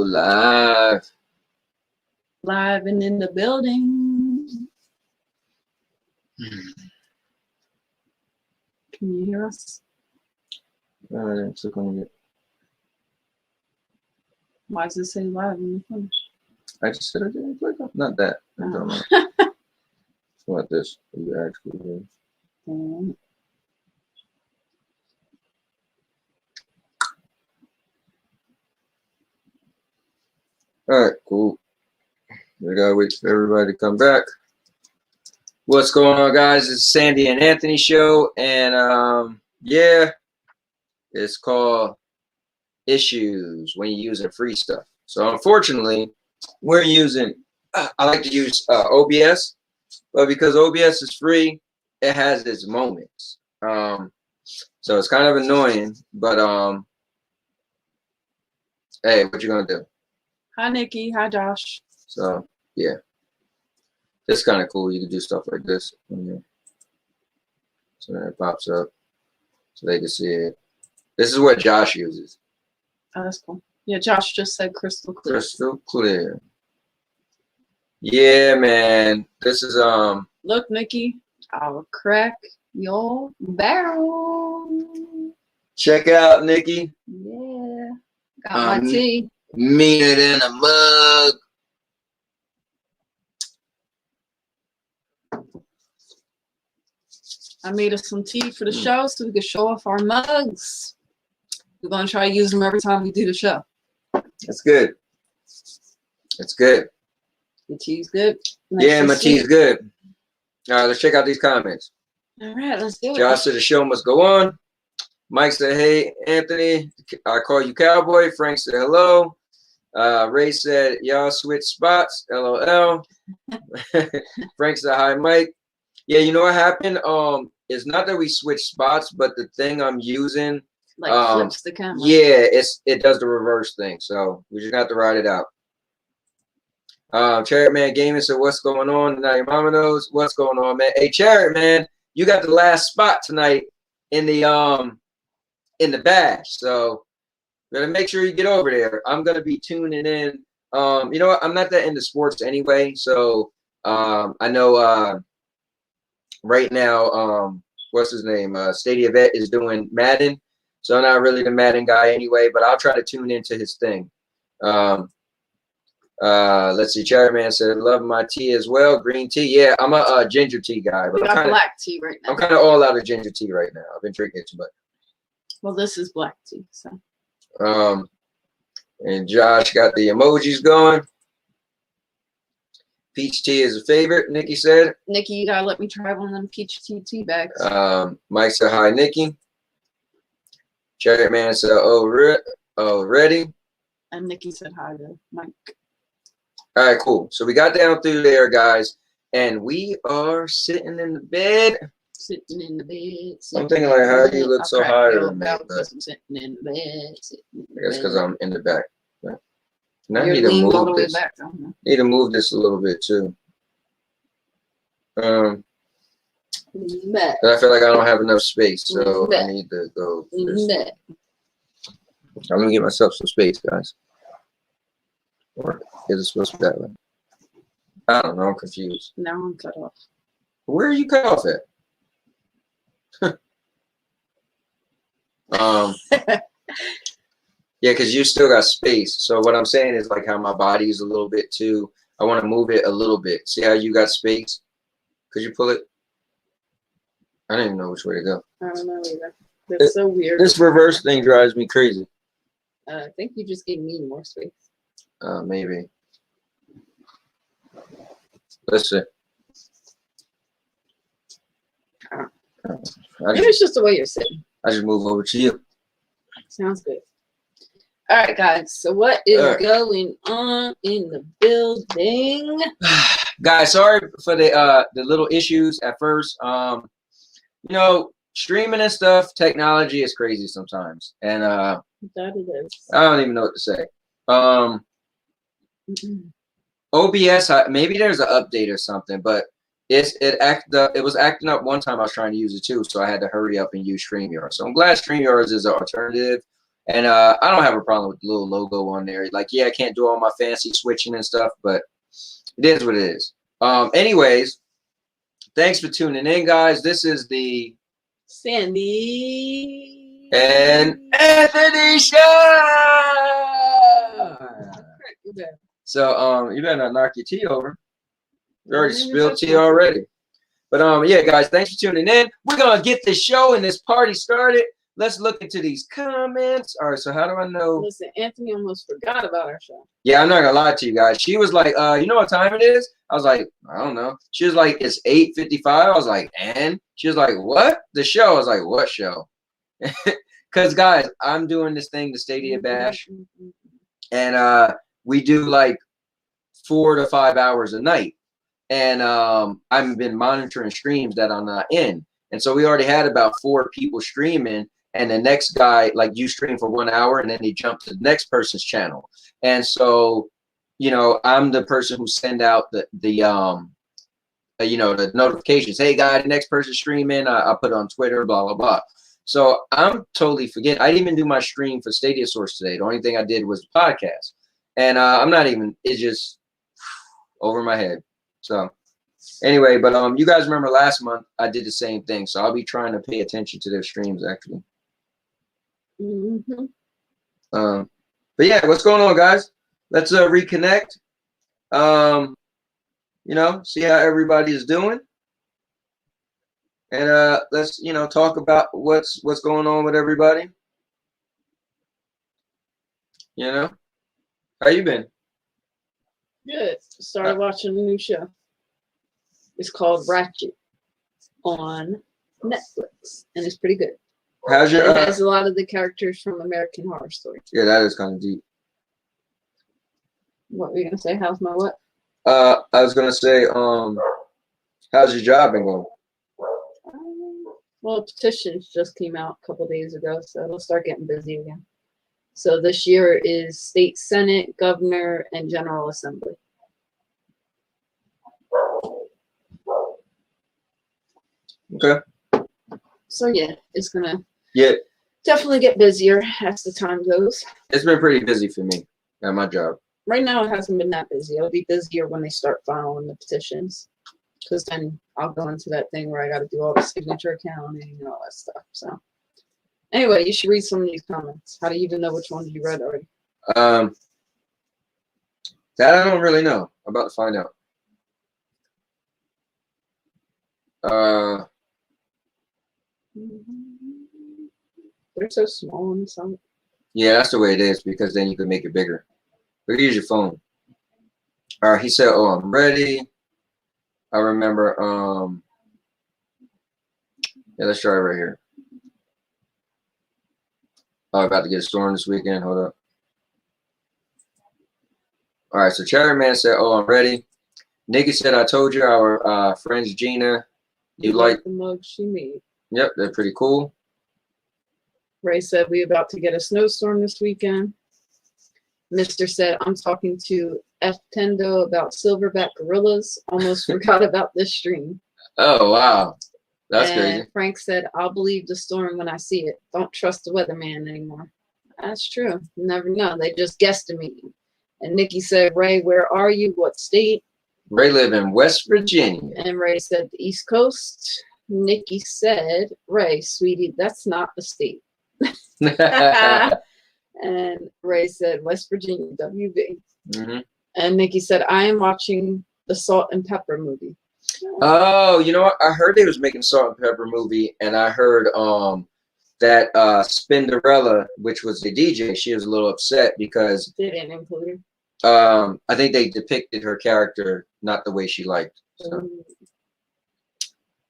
Live. Live and in the building. Can you hear us? I didn't click on it. Why does it say live when you finish? I just said I didn't click on. Not that. I don't know. It's not this. You actually did. All right, cool. We gotta wait for everybody to come back. What's going on, guys? It's Sandy and Anthony show, and yeah, it's called Issues when you're using free stuff. So unfortunately, we're using. I like to use OBS, but because OBS is free, it has its moments. So it's kind of annoying, but hey, what you gonna do? Hi, Nikki. Hi, Josh. So yeah, it's kind of cool. You can do stuff like this. So then it pops up, so they can see it. This is what Josh uses. Oh, that's cool. Yeah, Josh just said crystal clear. Crystal clear. Yeah, man. This is Look, Nikki, I'll crack your barrel. Check out, Nikki. Yeah. Got my tea. Meaner than a mug. I made us some tea for the show so we could show off our mugs. We're going to try to use them every time we do the show. That's good. That's good. Your tea's good? Nice, yeah, my tea's good. All right, let's check out these comments. All right, let's do it. Josh said the show must go on. Mike said, hey, Anthony, I call you cowboy. Frank said, hello. Ray said, y'all switch spots. LOL. Frank said, hi, Mike. Yeah, you know what happened? It's not that we switched spots, but the thing I'm using like flips the camera. Yeah, it does the reverse thing. So we just have to ride it out. Chariot Man Gaming said, what's going on? Now your mama knows what's going on, man. Hey, Chariot Man, you got the last spot tonight in the badge. So better make sure you get over there. I'm gonna be tuning in. You know what? I'm not that into sports anyway. So I know right now, what's his name? Stadia Vet is doing Madden. So I'm not really the Madden guy anyway, but I'll try to tune into his thing. Let's see. Chairman said, love my tea as well. Green tea. Yeah, I'm a ginger tea guy. But we got black tea right now. I'm kind of all out of ginger tea right now. I've been drinking it too much. Well, this is black tea. So. And Josh got the emojis going. Peach tea is a favorite, Nikki said. Nikki, you gotta let me try one of them peach tea bags. Mike said, hi, Nikki. Chariot Man said, ready? And Nikki said hi to Mike. All right, cool. So we got down through there, guys, and we are sitting in the bed. Sitting in the bed. I'm thinking, like, how do you look so higher than me? But I'm sitting in the bed. I guess because I'm in the back. Right. Now I need to move this. Need to move this a little bit too. I feel like I don't have enough space, so I need to go. I'm gonna get myself some space, guys. Or is it supposed to be that way? I don't know. I'm confused. Now I'm cut off. Where are you cut off at? Yeah, because you still got space. So what I'm saying is like how my body is a little bit too. I want to move it a little bit. See how you got space? Could you pull it? I don't even know which way to go. I don't know either. That's so weird. This reverse thing drives me crazy. I think you just gave me more space. Maybe. Let's see. Maybe it's just the way you're sitting. I just move over to you. Sounds good. All right, guys. So what is going on in the building? Guys, sorry for the little issues at first. You know, streaming and stuff, technology is crazy sometimes, and that it is. I don't even know what to say. OBS, maybe there's an update or something, but it was acting up one time. I was trying to use it too, so I had to hurry up and use StreamYard. So I'm glad StreamYard is an alternative. And I don't have a problem with the little logo on there. Like, yeah, I can't do all my fancy switching and stuff, but it is what it is. Anyways, thanks for tuning in, guys. This is the Sandy and Anthony Show. So you better not knock your tea over. You already spilled tea already. But yeah, guys, thanks for tuning in. We're gonna get this show and this party started. Let's look into these comments. All right, so how do I know? Listen, Anthony almost forgot about our show. Yeah, I'm not gonna lie to you guys. She was like, you know what time it is? I was like, I don't know. She was like, it's 8:55. I was like, and she was like, what? The show? I was like, what show? Because guys, I'm doing this thing, the Stadia Bash, and we do like 4 to 5 hours a night. And I've been monitoring streams that I'm not in. And so we already had about 4 people streaming. And the next guy, like, you stream for 1 hour and then they jump to the next person's channel. And so, you know, I'm the person who send out the you know, the notifications. Hey, guy, the next person streaming. I put it on Twitter, blah, blah, blah. So I'm totally forgetting. I didn't even do my stream for Stadia Source today. The only thing I did was the podcast. And I'm not even, it's just over my head. So anyway, but you guys remember last month I did the same thing, so I'll be trying to pay attention to their streams actually. But yeah, what's going on, guys? Let's reconnect. You know, see how everybody is doing, and let's, you know, talk about what's going on with everybody. You know, how you been? Good. Started watching a new show. It's called Ratchet on Netflix, and it's pretty good. How's your? It has a lot of the characters from American Horror Story. Yeah, that is kind of deep. What were you gonna say? How's my what? I was gonna say, how's your job been going? Well, petitions just came out a couple days ago, so it'll start getting busy again. So this year is state senate, governor, and general assembly. Okay. So yeah, it's gonna definitely get busier as the time goes. It's been pretty busy for me at my job. Right now, it hasn't been that busy. It'll be busier when they start filing the petitions, because then I'll go into that thing where I got to do all the signature counting and all that stuff. So anyway, you should read some of these comments. How do you even know which ones you read already? That I don't really know. I'm about to find out. They're so small and some. Yeah, that's the way it is, because then you can make it bigger. But use your phone. All right, he said, "Oh, I'm ready." I remember. Yeah, let's try it right here. Oh, I'm about to get a storm this weekend. Hold up. All right, so Cherry Man said, "Oh, I'm ready." Nikki said, "I told you our friends Gina, you like the mugs she made." Yep, they're pretty cool. Ray said, "We about to get a snowstorm this weekend." Mr. said, "I'm talking to F. Tendo about silverback gorillas. Almost forgot about this stream." Oh, wow. That's crazy. Frank said, "I'll believe the storm when I see it. Don't trust the weatherman anymore." That's true. You never know. They just guesstimating. And Nikki said, "Ray, where are you? What state?" Ray live in West Virginia. And Ray said, "The East Coast." Nikki said, "Ray, sweetie, that's not the state." And Ray said, "West Virginia, WV." And Nikki said, "I am watching the Salt and Pepper movie." Oh, you know what? I heard they was making Salt and Pepper movie, and I heard that Spinderella, which was the DJ, she was a little upset because they didn't include her. I think they depicted her character not the way she liked. So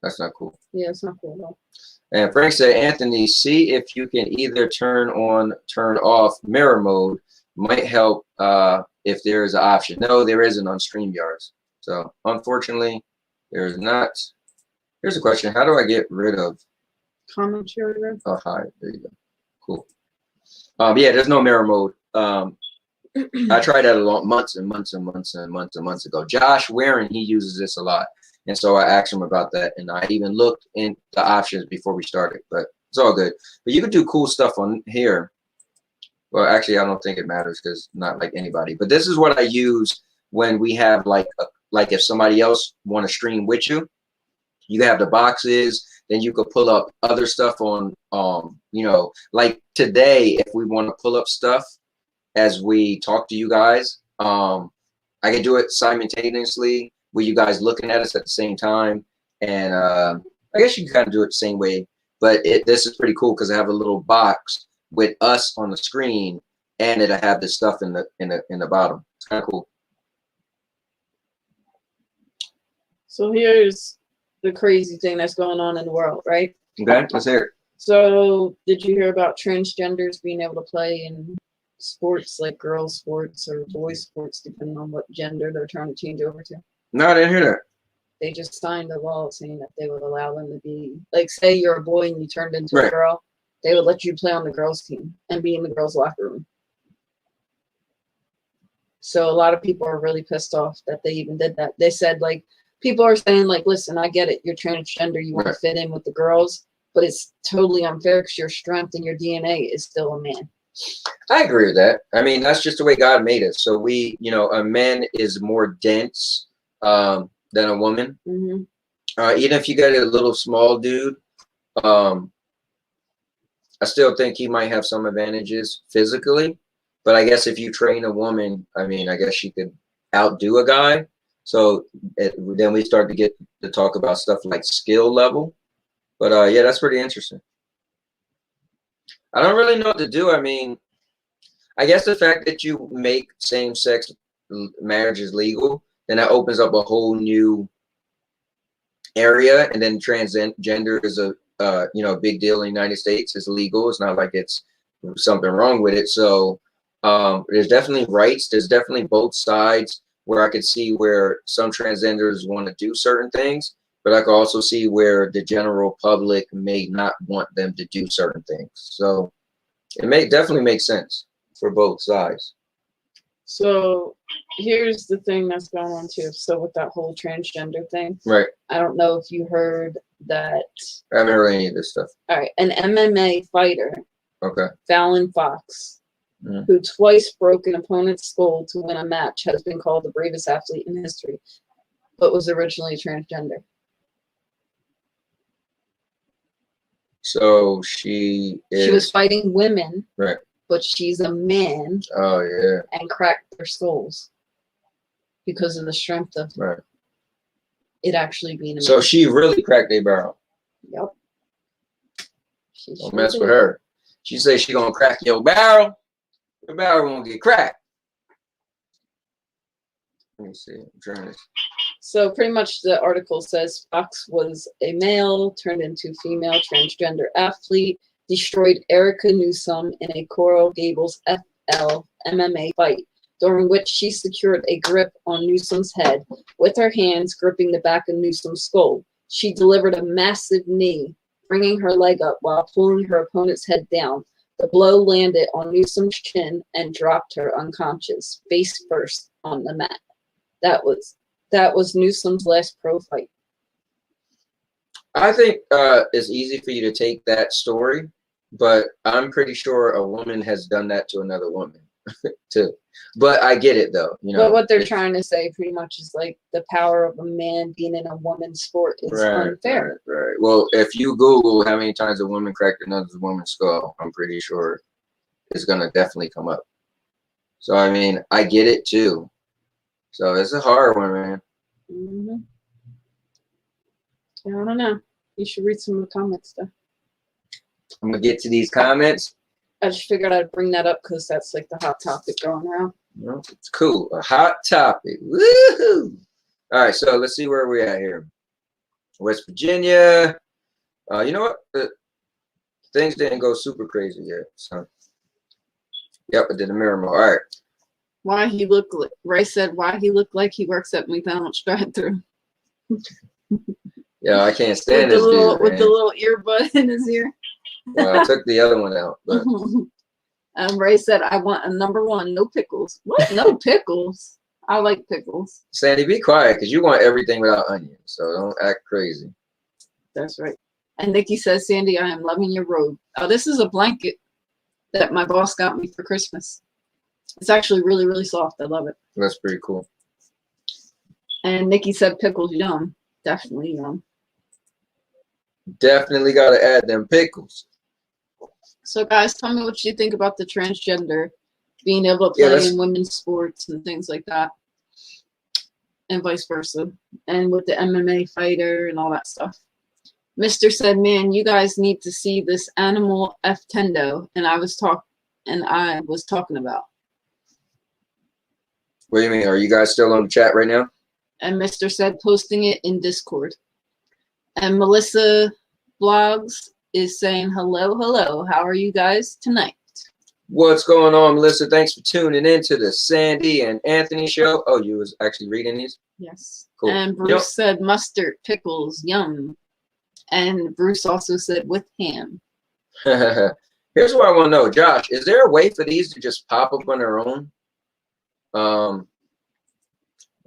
that's not cool. Yeah, it's not cool at all. And Frank said, "Anthony, see if you can either turn on, turn off mirror mode. Might help if there is an option." No, there isn't on StreamYards. So unfortunately, there's not. Here's a question: how do I get rid of commentary? Oh, hi. There you go. Cool. Yeah, there's no mirror mode. I tried that months ago. Josh Warren, he uses this a lot. And so I asked him about that, and I even looked in the options before we started, but it's all good. But you can do cool stuff on here. Well, actually, I don't think it matters because not like anybody. But this is what I use when we have like if somebody else want to stream with you, you have the boxes. Then you could pull up other stuff on like today if we want to pull up stuff as we talk to you guys. I can do it simultaneously with you guys looking at us at the same time, and I guess you can kind of do it the same way. But this is pretty cool because I have a little box with us on the screen, and it'll have this stuff in the bottom. It's kind of cool. So here's the crazy thing that's going on in the world, right? Okay, let's hear it. So did you hear about transgenders being able to play in sports, like girls sports or boys sports, depending on what gender they're trying to change over to? No, I didn't hear that. They just signed a law saying that they would allow them to be, like, say you're a boy and you turned into a girl, they would let you play on the girls team and be in the girls locker room. So a lot of people are really pissed off that they even did that. They said, like, people are saying, like, listen, I get it, you're transgender, you want to fit in with the girls, but it's totally unfair because your strength and your DNA is still a man. I agree with that. I mean, that's just the way God made us. So we, a man is more dense than a woman. Mm-hmm. Even if you get a little small dude, I still think he might have some advantages physically. But I guess if you train a woman, I mean, I guess she could outdo a guy. So then we start to get to talk about stuff like skill level. But yeah, that's pretty interesting. I don't really know what to do. I mean, I guess the fact that you make same-sex marriages legal, then that opens up a whole new area. And then transgender is a big deal in the United States. It's legal. It's not like it's something wrong with it. So there's definitely rights. There's definitely both sides where I could see where some transgenders want to do certain things, but I could also see where the general public may not want them to do certain things. So it may definitely make sense for both sides. So here's the thing that's going on too. So with that whole transgender thing, right? I don't know if you heard that. I haven't heard any of this stuff. All right, an MMA fighter, okay, Fallon Fox, who twice broke an opponent's skull to win a match, has been called the bravest athlete in history, but was originally transgender. So she was fighting women, right? But she's a man. Oh yeah. And cracked their skulls because of the strength of it actually being a man. So she really cracked a barrel. Yep. Don't mess with her. She say she gonna crack your barrel. Your barrel won't get cracked. Let me see. I'm trying to... So pretty much the article says Fox was a male turned into female transgender athlete, destroyed Erica Newsom in a Coral Gables FL MMA fight, during which she secured a grip on Newsom's head with her hands gripping the back of Newsom's skull. She delivered a massive knee, bringing her leg up while pulling her opponent's head down. The blow landed on Newsom's chin and dropped her unconscious, face first on the mat. That was Newsom's last pro fight. I think it's easy for you to take that story, but I'm pretty sure a woman has done that to another woman too. But I get it though, But what they're trying to say pretty much is like the power of a man being in a woman's sport is unfair. Right. Well, if you Google how many times a woman cracked another woman's skull, I'm pretty sure it's gonna definitely come up. So I mean, I get it too. So it's a hard one, man. Mm-hmm. Yeah, I don't know. You should read some of the comments though. I'm gonna get to these comments. I just figured I'd bring that up because that's like the hot topic going around. Well, it's cool. A hot topic. Woohoo! All right, so let's see where we're at here. West Virginia. You know what? Things didn't go super crazy yet. So, yep, I did a miracle. All right. Why he looked like, Ray said, why he looked like he works at McDonald's drive-thru. Yeah, I can't stand this dude, with the little earbud in his ear. Well, I took the other one out. But. Ray said, I want a #1, no pickles. What? No pickles? I like pickles. Sandy, be quiet because you want everything without onions. So don't act crazy. That's right. And Nikki says, Sandy, I am loving your robe. Oh, this is a blanket. that my boss got me for Christmas. It's actually really, really soft. I love it. That's pretty cool. And Nikki said pickles, yum. Definitely yum. Definitely got to add them pickles. So, guys, tell me what you think about the transgender being able to play in women's sports and things like that, and vice versa, and with the MMA fighter and all that stuff. Mr. said, "Man, you guys need to see this animal F-Tendo," and I was talking about. What do you mean? Are you guys still on the chat right now? And Mr. said, posting it in Discord. And Melissa Blogs is saying, hello, how are you guys tonight? What's going on, Melissa? Thanks for tuning in to the Sandy and Anthony show. Oh, you was actually reading these? Yes. Cool. And Bruce said, mustard, pickles, yum. And Bruce also said, with ham. Here's what I want to know. Josh, is there a way for these to just pop up on their own?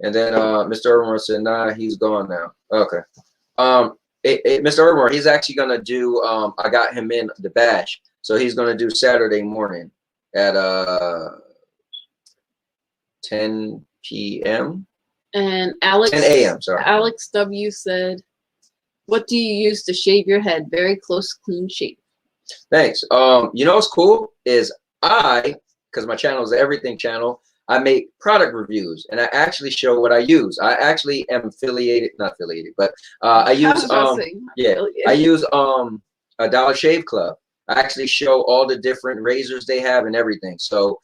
And then Mr. Irmore said, nah, he's gone now. Okay. Mr. Irmore, he's actually going to do, I got him in the bash. So he's going to do Saturday morning at 10 p.m. And Alex, 10 a.m. Sorry. Alex W said, what do you use to shave your head? Very close, clean shave. Thanks. You know what's cool is because my channel is the everything channel, I make product reviews and I actually show what I use. I actually am not affiliated, but I use I use a Dollar Shave Club. I actually show all the different razors they have and everything. So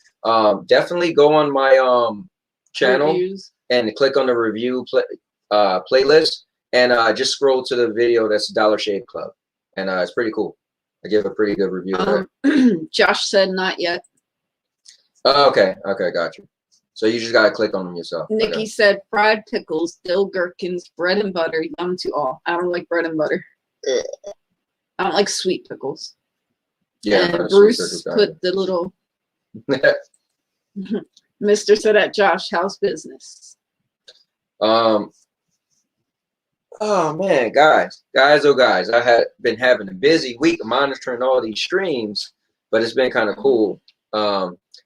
definitely go on my channel and click on the review playlist and just scroll to the video that's Dollar Shave Club, and it's pretty cool. I give a pretty good review of that. Josh said not yet. Oh, okay, got you. So you just gotta click on them yourself. Nikki said fried pickles, dill gherkins, bread and butter, yum to all. I don't like bread and butter. I don't like sweet pickles. Yeah, and Bruce put the little Mr. said at Josh, how's business? Oh man, guys, I had been having a busy week monitoring all these streams, but it's been kind of cool.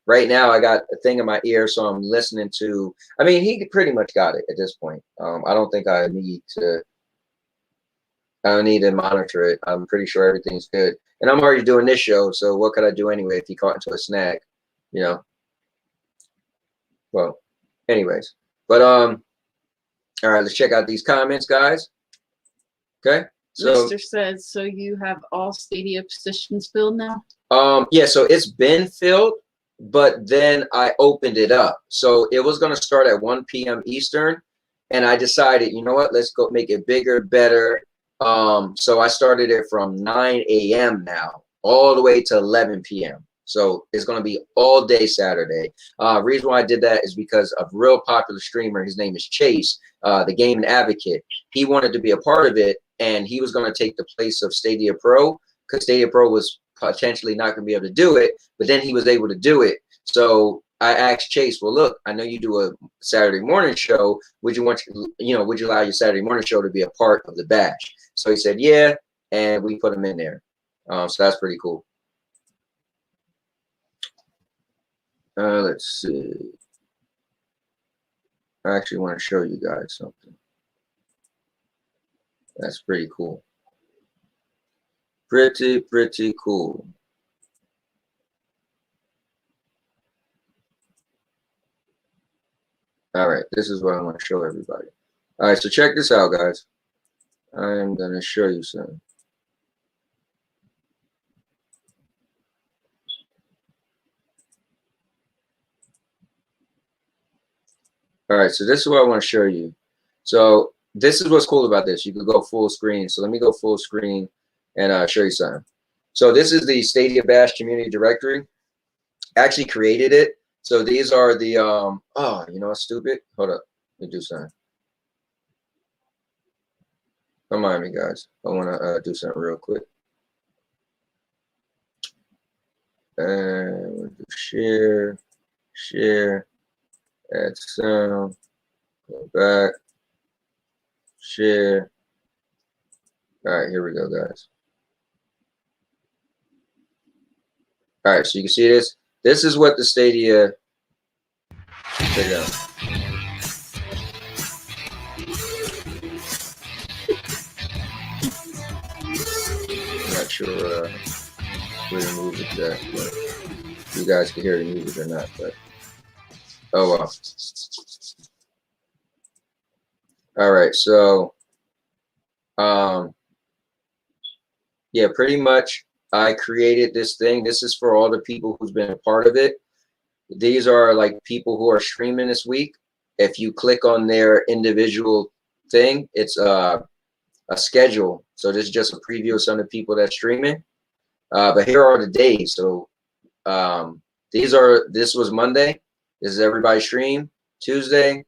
Right now I got a thing in my ear, so I'm listening to, I mean, he pretty much got it at this point. I don't think I need to monitor it. I'm pretty sure everything's good. And I'm already doing this show, so what could I do anyway if he caught into a snag, you know? Well, anyways. But all right, let's check out these comments, guys. Okay. So Mr. says, so you have all Stadia positions filled now? Yeah, so it's been filled, but then I opened it up. So it was gonna start at 1 p.m. Eastern, and I decided, you know what, let's go make it bigger, better. So I started it from 9 a.m. now, all the way to 11 p.m. So it's going to be all day Saturday. Reason why I did that is because a real popular streamer, his name is Chase, the Gaming Advocate. He wanted to be a part of it, and he was going to take the place of Stadia Pro, because Stadia Pro was potentially not going to be able to do it, but then he was able to do it. So I asked Chase, well, look, I know you do a Saturday morning show. Would you allow your Saturday morning show to be a part of the bash? So he said, yeah, and we put him in there. So that's pretty cool. Let's see. I actually want to show you guys something. That's pretty cool. Pretty cool. All right, this is what I want to show everybody. All right, so check this out, guys. I'm going to show you something. All right, so this is what I want to show you. So this is what's cool about this. You can go full screen. So let me go full screen and show you something. So this is the Stadia Bash community directory. I actually created it. So these are the, oh, you know what's stupid? Hold up, let me do something. Don't mind me, guys. I want to do something real quick. And we'll do share, add sound, go back, share. All right, here we go, guys. All right, so you can see this. This is what the Stadia. Check it out. I'm not sure where the music's at, but you guys can hear the music or not. But oh well. All right, so yeah, pretty much I created this thing. This is for all the people who's been a part of it. These are like people who are streaming this week. If you click on their individual thing, it's a schedule. So this is just a preview of some of the people that's streaming. But here are the days. So this was Monday. This is everybody stream. Tuesday,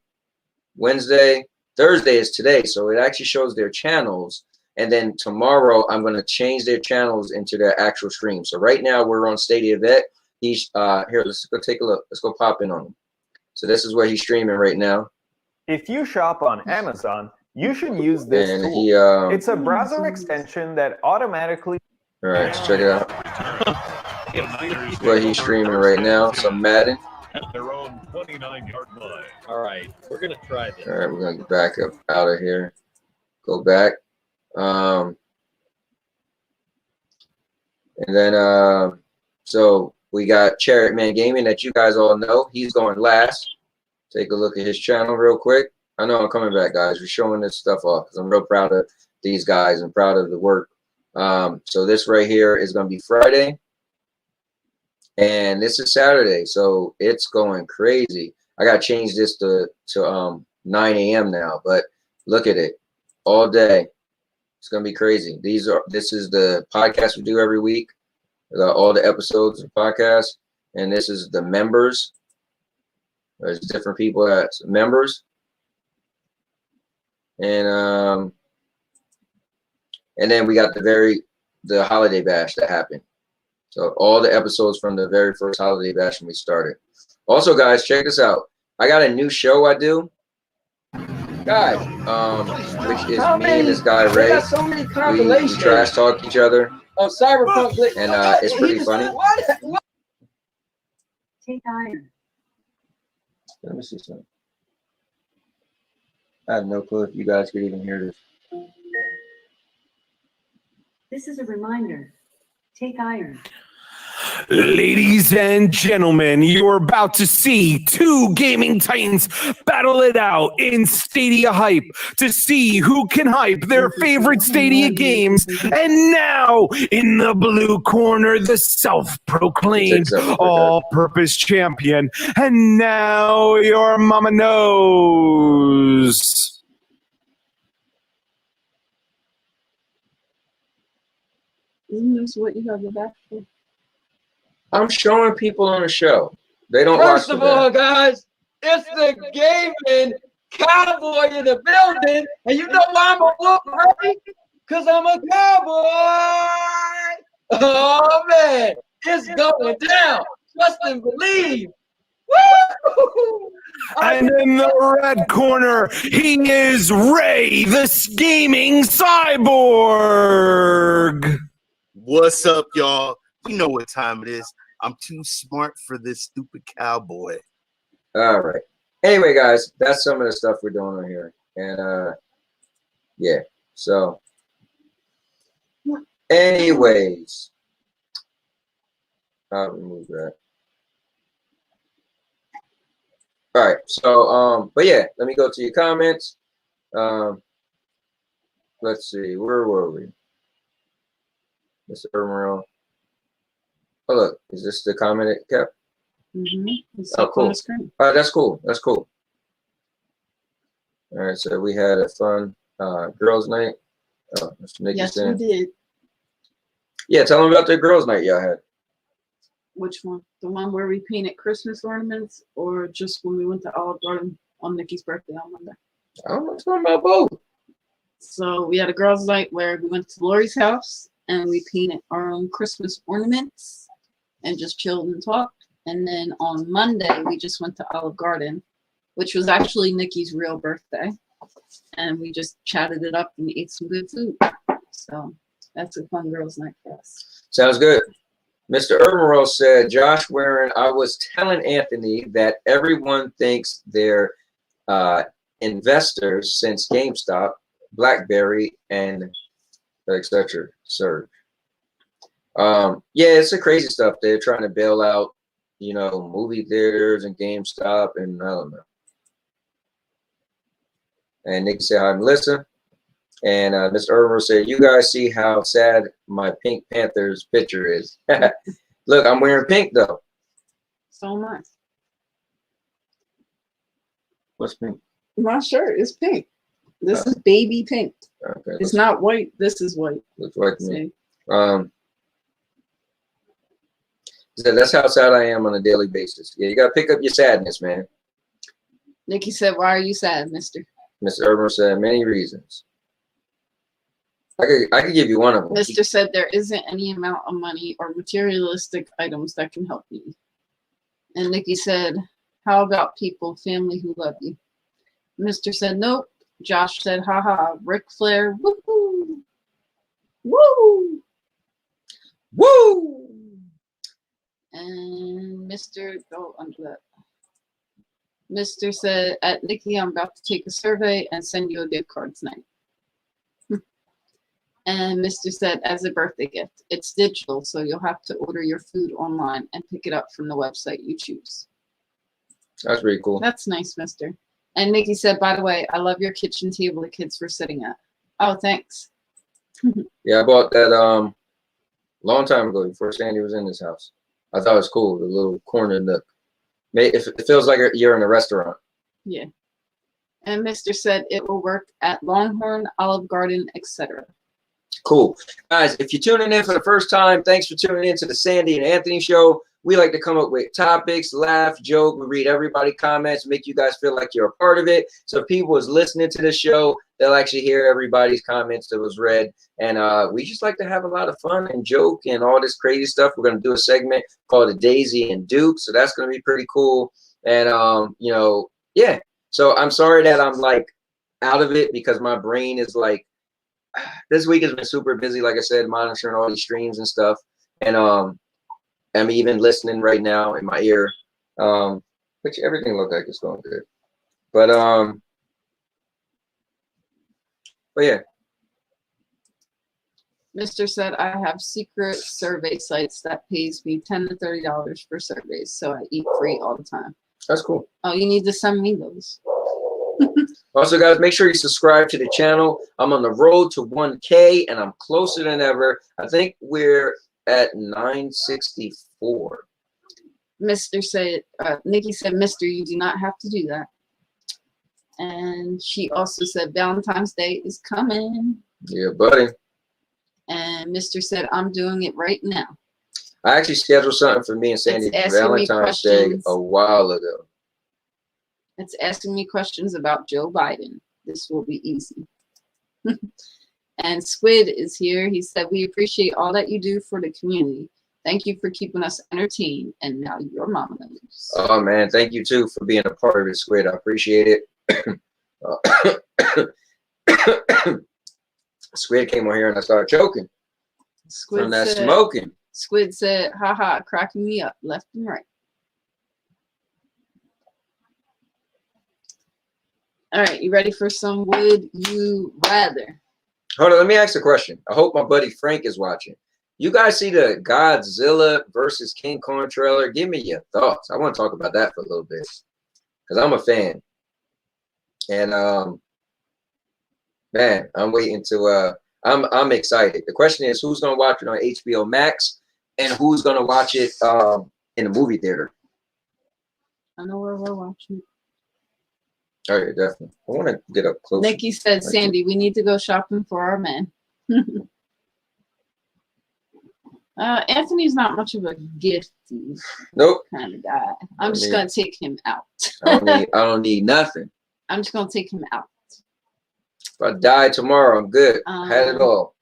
Wednesday, Thursday is today. So it actually shows their channels. And then tomorrow I'm going to change their channels into their actual stream. So right now we're on Stadia Vet. He's here. Let's go take a look. Let's go pop in on him. So this is what he's streaming right now. If you shop on Amazon, you should use this And tool. It's a browser extension that automatically. All right, let's check it out. What he's streaming right now. Some Madden. At their own 29-yard line. All right, we're gonna try this. All right, we're gonna get back up out of here. Go back. And then so we got Chariot Man Gaming that you guys all know. He's going last. Take a look at his channel real quick. I know I'm coming back, guys. We're showing this stuff off because I'm real proud of these guys and proud of the work. So this right here is going to be Friday. And this is Saturday. So it's going crazy. I got to change this to 9 a.m. now. But look at it. All day. It's going to be crazy. This is the podcast we do every week. We got all the episodes of the podcast. And this is the members. There's different people that's members. And then we got the holiday bash that happened. So all the episodes from the very first holiday bash when we started. Also, guys, check this out. I got a new show I do. Guys, which is me and this guy Ray. Got so many compilations. We trash talk each other. Oh, Cyberpunk. And it's pretty funny. What? Take iron. Let me see something. I have no clue if you guys could even hear this. This is a reminder. Take iron. Ladies and gentlemen, you're about to see two gaming titans battle it out in Stadia Hype to see who can hype their favorite Stadia games. And now, in the blue corner, the self-proclaimed all-purpose champion. And now, your Momma Knows. Isn't this what you have the back for? I'm showing people on the show. They don't watch First of all, guys, it's the gaming cowboy in the building. And you know why I'm a whoop, right? Because I'm a cowboy. Oh, man. It's going down. Trust and believe. Woo! And in the red corner, he is Ray, the gaming cyborg. What's up, y'all? You know what time it is. I'm too smart for this stupid cowboy. All right. Anyway, guys, that's some of the stuff we're doing on here. And yeah. So anyways, I'll remove that. All right. So but yeah, let me go to your comments. Let's see, where were we? Mr. Emerald. Oh, look, is this the comment it kept? Mm-hmm. Oh, cool. All right, that's cool. That's cool. All right, so we had a fun girls' night. Oh, Mr. Nikki Yes, saying. we did. Yeah, tell them about the girls' night y'all had. Which one? The one where we painted Christmas ornaments, or just when we went to Olive Garden on Nikki's birthday on Monday? I'm talking about both. So we had a girls' night where we went to Lori's house and we painted our own Christmas ornaments and just chilled and talked. And then on Monday, we just went to Olive Garden, which was actually Nikki's real birthday. And we just chatted it up and ate some good food. So that's a fun girls' night for us. Sounds good. Mr. Urbanrose said, Josh Warren, I was telling Anthony that everyone thinks they're investors since GameStop, BlackBerry, and etc. Surge. Yeah, it's the crazy stuff. They're trying to bail out, you know, movie theaters and GameStop, and I don't know. And Nikki said, hi, Melissa. And Mr. Urbanrose said, you guys see how sad my Pink Panthers picture is. Look, I'm wearing pink, though. So much. What's pink? My shirt is pink. This is baby pink. Okay, It's not white. This is white. looks white to me. See? He said, that's how sad I am on a daily basis. Yeah, you got to pick up your sadness, man. Nikki said, why are you sad, mister? Mr. Urban said, many reasons. I could give you one of them. Mister said there isn't any amount of money or materialistic items that can help you. And Nikki said, how about people, family who love you? Mister said, nope. Josh said, haha, Ric Flair, woohoo. Woo! Woo! And Mister, go under that. Mister said, at Nikki, I'm about to take a survey and send you a gift card tonight. And Mister said, as a birthday gift, it's digital, so you'll have to order your food online and pick it up from the website you choose. That's pretty cool. That's nice, Mister. And Nikki said, by the way, I love your kitchen table the kids were sitting at. Oh, thanks. Yeah, I bought that long time ago before Sandy was in this house. I thought it was cool, the little corner nook. It feels like you're in a restaurant. Yeah. And Mister said it will work at Longhorn, Olive Garden, etc. Cool. Guys, if you're tuning in for the first time, thanks for tuning in to the Sandy and Anthony show. We like to come up with topics, laugh, joke. We read everybody's comments, make you guys feel like you're a part of it. So if people is listening to this show, they'll actually hear everybody's comments that was read. And we just like to have a lot of fun and joke and all this crazy stuff. We're going to do a segment called the Daisy and Duke. So that's going to be pretty cool. And, you know, yeah. So I'm sorry that I'm like out of it because my brain is like, this week has been super busy, like I said, monitoring all these streams and stuff. And I'm even listening right now in my ear. Which everything looked like it's going good. But yeah. Mister said I have secret survey sites that pays me $10 to $30 for surveys, so I eat free all the time. That's cool. Oh, you need to send me those. Also, guys, make sure you subscribe to the channel. I'm on the road to 1K, and I'm closer than ever. I think we're at 964. Mister said, Nikki said, Mister, you do not have to do that. And she also said, Valentine's Day is coming. Yeah, buddy. And Mister said, I'm doing it right now. I actually scheduled something for me and Sandy for Valentine's Day a while ago. It's asking me questions about Joe Biden. This will be easy. And Squid is here. He said, we appreciate all that you do for the community. Thank you for keeping us entertained. And now your mama knows. Oh, man. Thank you, too, for being a part of it, Squid. I appreciate it. Squid came on here and I started choking Squid from that said, smoking. Squid said, haha, cracking me up left and right. All right, you ready for some Would You Rather? Hold on, let me ask a question. I hope my buddy Frank is watching. You guys see the Godzilla versus King Kong trailer? Give me your thoughts. I want to talk about that for a little bit because I'm a fan. And man, I'm waiting to I'm excited. The question is who's gonna watch it on HBO Max and who's gonna watch it in the movie theater? I know where we're watching it. Oh yeah, definitely. I want to get up close. Nikki said, Sandy, we need to go shopping for our man. Anthony's not much of a gifty kind of guy. I'm just gonna take him out. I don't need nothing. I'm just gonna take him out. If I die tomorrow, I'm good. I had it all.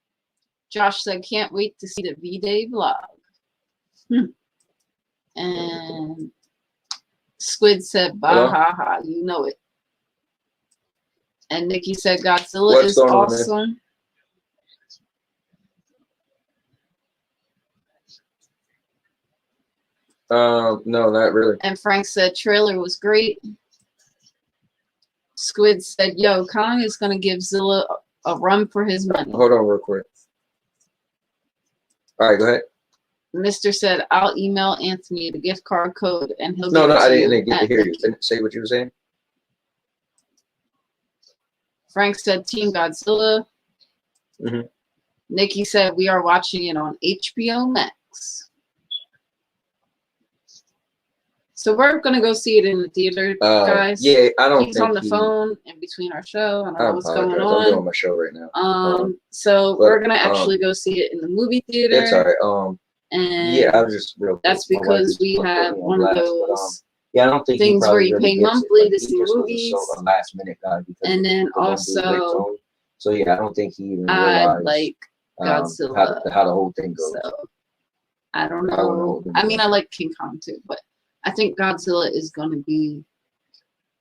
Josh said, can't wait to see the V-Day vlog. And Squid said, bah, ha, ha, you know it. And Nikki said, Godzilla is awesome. No, not really. And Frank said trailer was great. Squid said, yo, Kong is going to give Zilla a run for his money. Hold on real quick. All right, go ahead. Mr. said, I'll email Anthony the gift card code and he'll No, give it I to didn't you get to at hear you. Nikki. Say what you were saying. Frank said, Team Godzilla. Mhm. Nikki said, we are watching it on HBO Max. So we're going to go see it in the theater, guys. Yeah, I don't He's think on the phone in between our show. I don't know what's going I'm doing on. my show right now. So but, we're going to actually go see it in the movie theater. That's all right. And yeah, I was just real quick. that's My wife because just we put me have on one of blast, but, those yeah, I don't think he things where probably you really pay gets monthly it. to He see just movies. was a last minute guy because And then the one dude licked also, him. So yeah, I don't think he even I realized like Godzilla. how the whole thing goes. So I don't I don't know know. what I mean, goes. I like King Kong too, but I think Godzilla is going to be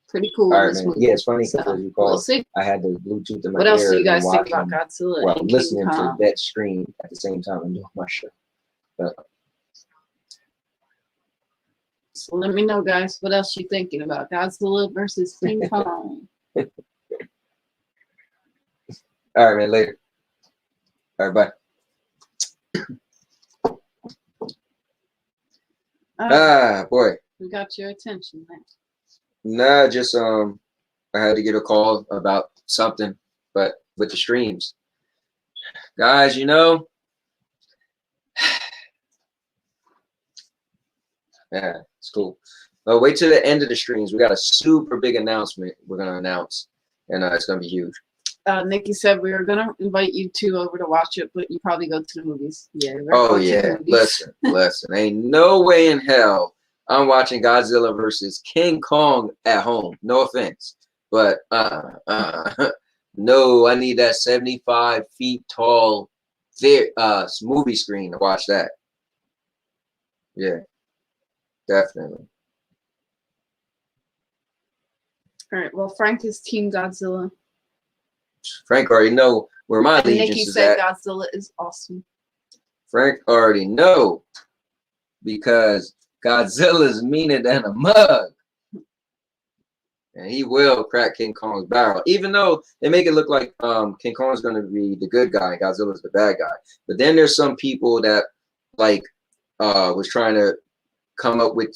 pretty cool All in right, this man. movie. Yeah, it's funny because So as you call we'll it, see. I had the Bluetooth in my What ear else do you and guys think watching, about Godzilla well, and King listening Kong? to that screen at the same time and doing my show. But, So let me know, guys, what else you thinking about Godzilla versus King Kong? all right, man. Later. All right, bye. Boy. We got your attention, man. Nah, just I had to get a call about something, but with the streams, guys, you know, yeah, it's cool. But wait till the end of the streams. We got a super big announcement we're gonna announce, and it's gonna be huge. Nikki said we were gonna invite you two over to watch it, but you probably go to the movies. Yeah. Oh yeah, listen. Ain't no way in hell I'm watching Godzilla versus King Kong at home. No offense, but no, I need that 75 feet tall movie screen to watch that. Yeah, definitely. All right. Well, Frank is Team Godzilla. Frank already know where my And allegiance Nikki is said at. Godzilla is awesome. Frank already know because Godzilla's meaner than a mug. And he will crack King Kong's barrel, even though they make it look like King Kong's going to be the good guy and Godzilla's the bad guy. But then there's some people that like was trying to come up with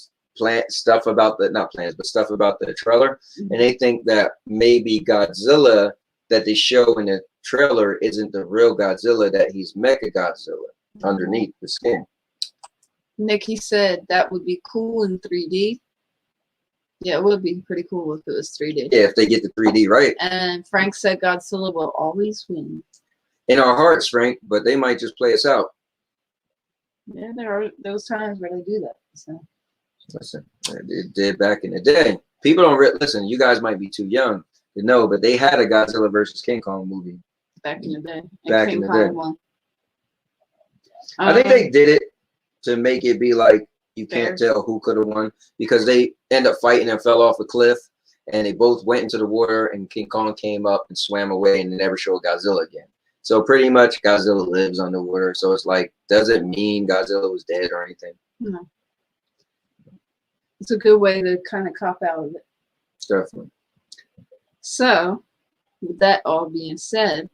stuff about the trailer, and they think that maybe Godzilla that they show in the trailer isn't the real Godzilla, that he's Mecha Godzilla underneath the skin. Nikki said that would be cool in 3D. Yeah, it would be pretty cool if it was 3D. Yeah, if they get the 3D right. And Frank said Godzilla will always win. In our hearts, Frank, but they might just play us out. Yeah, there are those times where they do that. So. Listen, it did back in the day. People don't listen. You guys might be too young to know, but they had a Godzilla versus King Kong movie Back in the day. Back in the day. I think they did it to make it be like you can't tell who could have won, because they end up fighting and fell off a cliff, and they both went into the water, and King Kong came up and swam away, and they never showed Godzilla again. So pretty much Godzilla lives underwater. So it's like, does it mean Godzilla was dead or anything? No. It's a good way to kind of cop out of it. Definitely. So, with that all being said,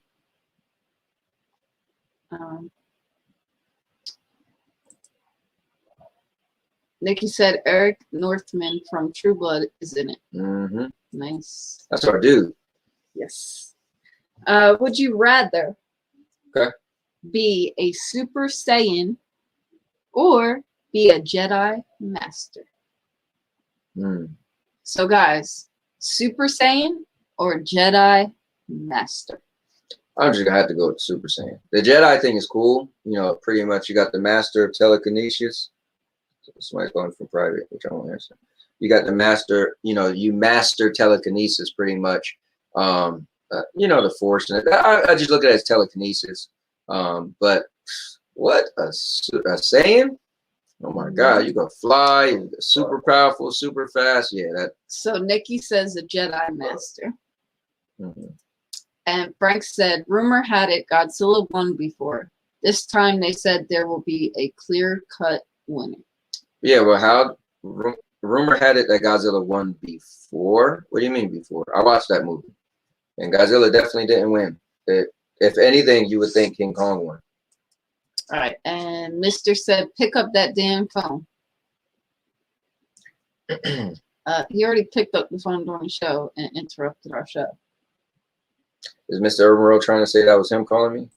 Nikki said Eric Northman from True Blood is in it. Mm-hmm. Nice. That's our dude. Yes. Would you rather be a Super Saiyan or be a Jedi Master? So, guys, Super Saiyan or Jedi Master? I'm just gonna have to go with Super Saiyan. The Jedi thing is cool. You know, pretty much you got the Master of Telekinesis. Somebody's going from private, which I won't answer. You got the Master. You know, you master telekinesis pretty much. You know, the Force. And I just look at it as telekinesis. But what a Saiyan? Oh my God, you go fly, you're super powerful, super fast. Yeah, that. So Nikki says a Jedi Master. Mm-hmm. And Frank said, rumor had it Godzilla won before. This time they said there will be a clear-cut winner. Yeah, well, rumor had it that Godzilla won before. What do you mean before? I watched that movie, and Godzilla definitely didn't win. If anything, you would think King Kong won. All right, and Mr. said, pick up that damn phone. He already picked up the phone during the show and interrupted our show. Is Mr. Urban World trying to say that was him calling me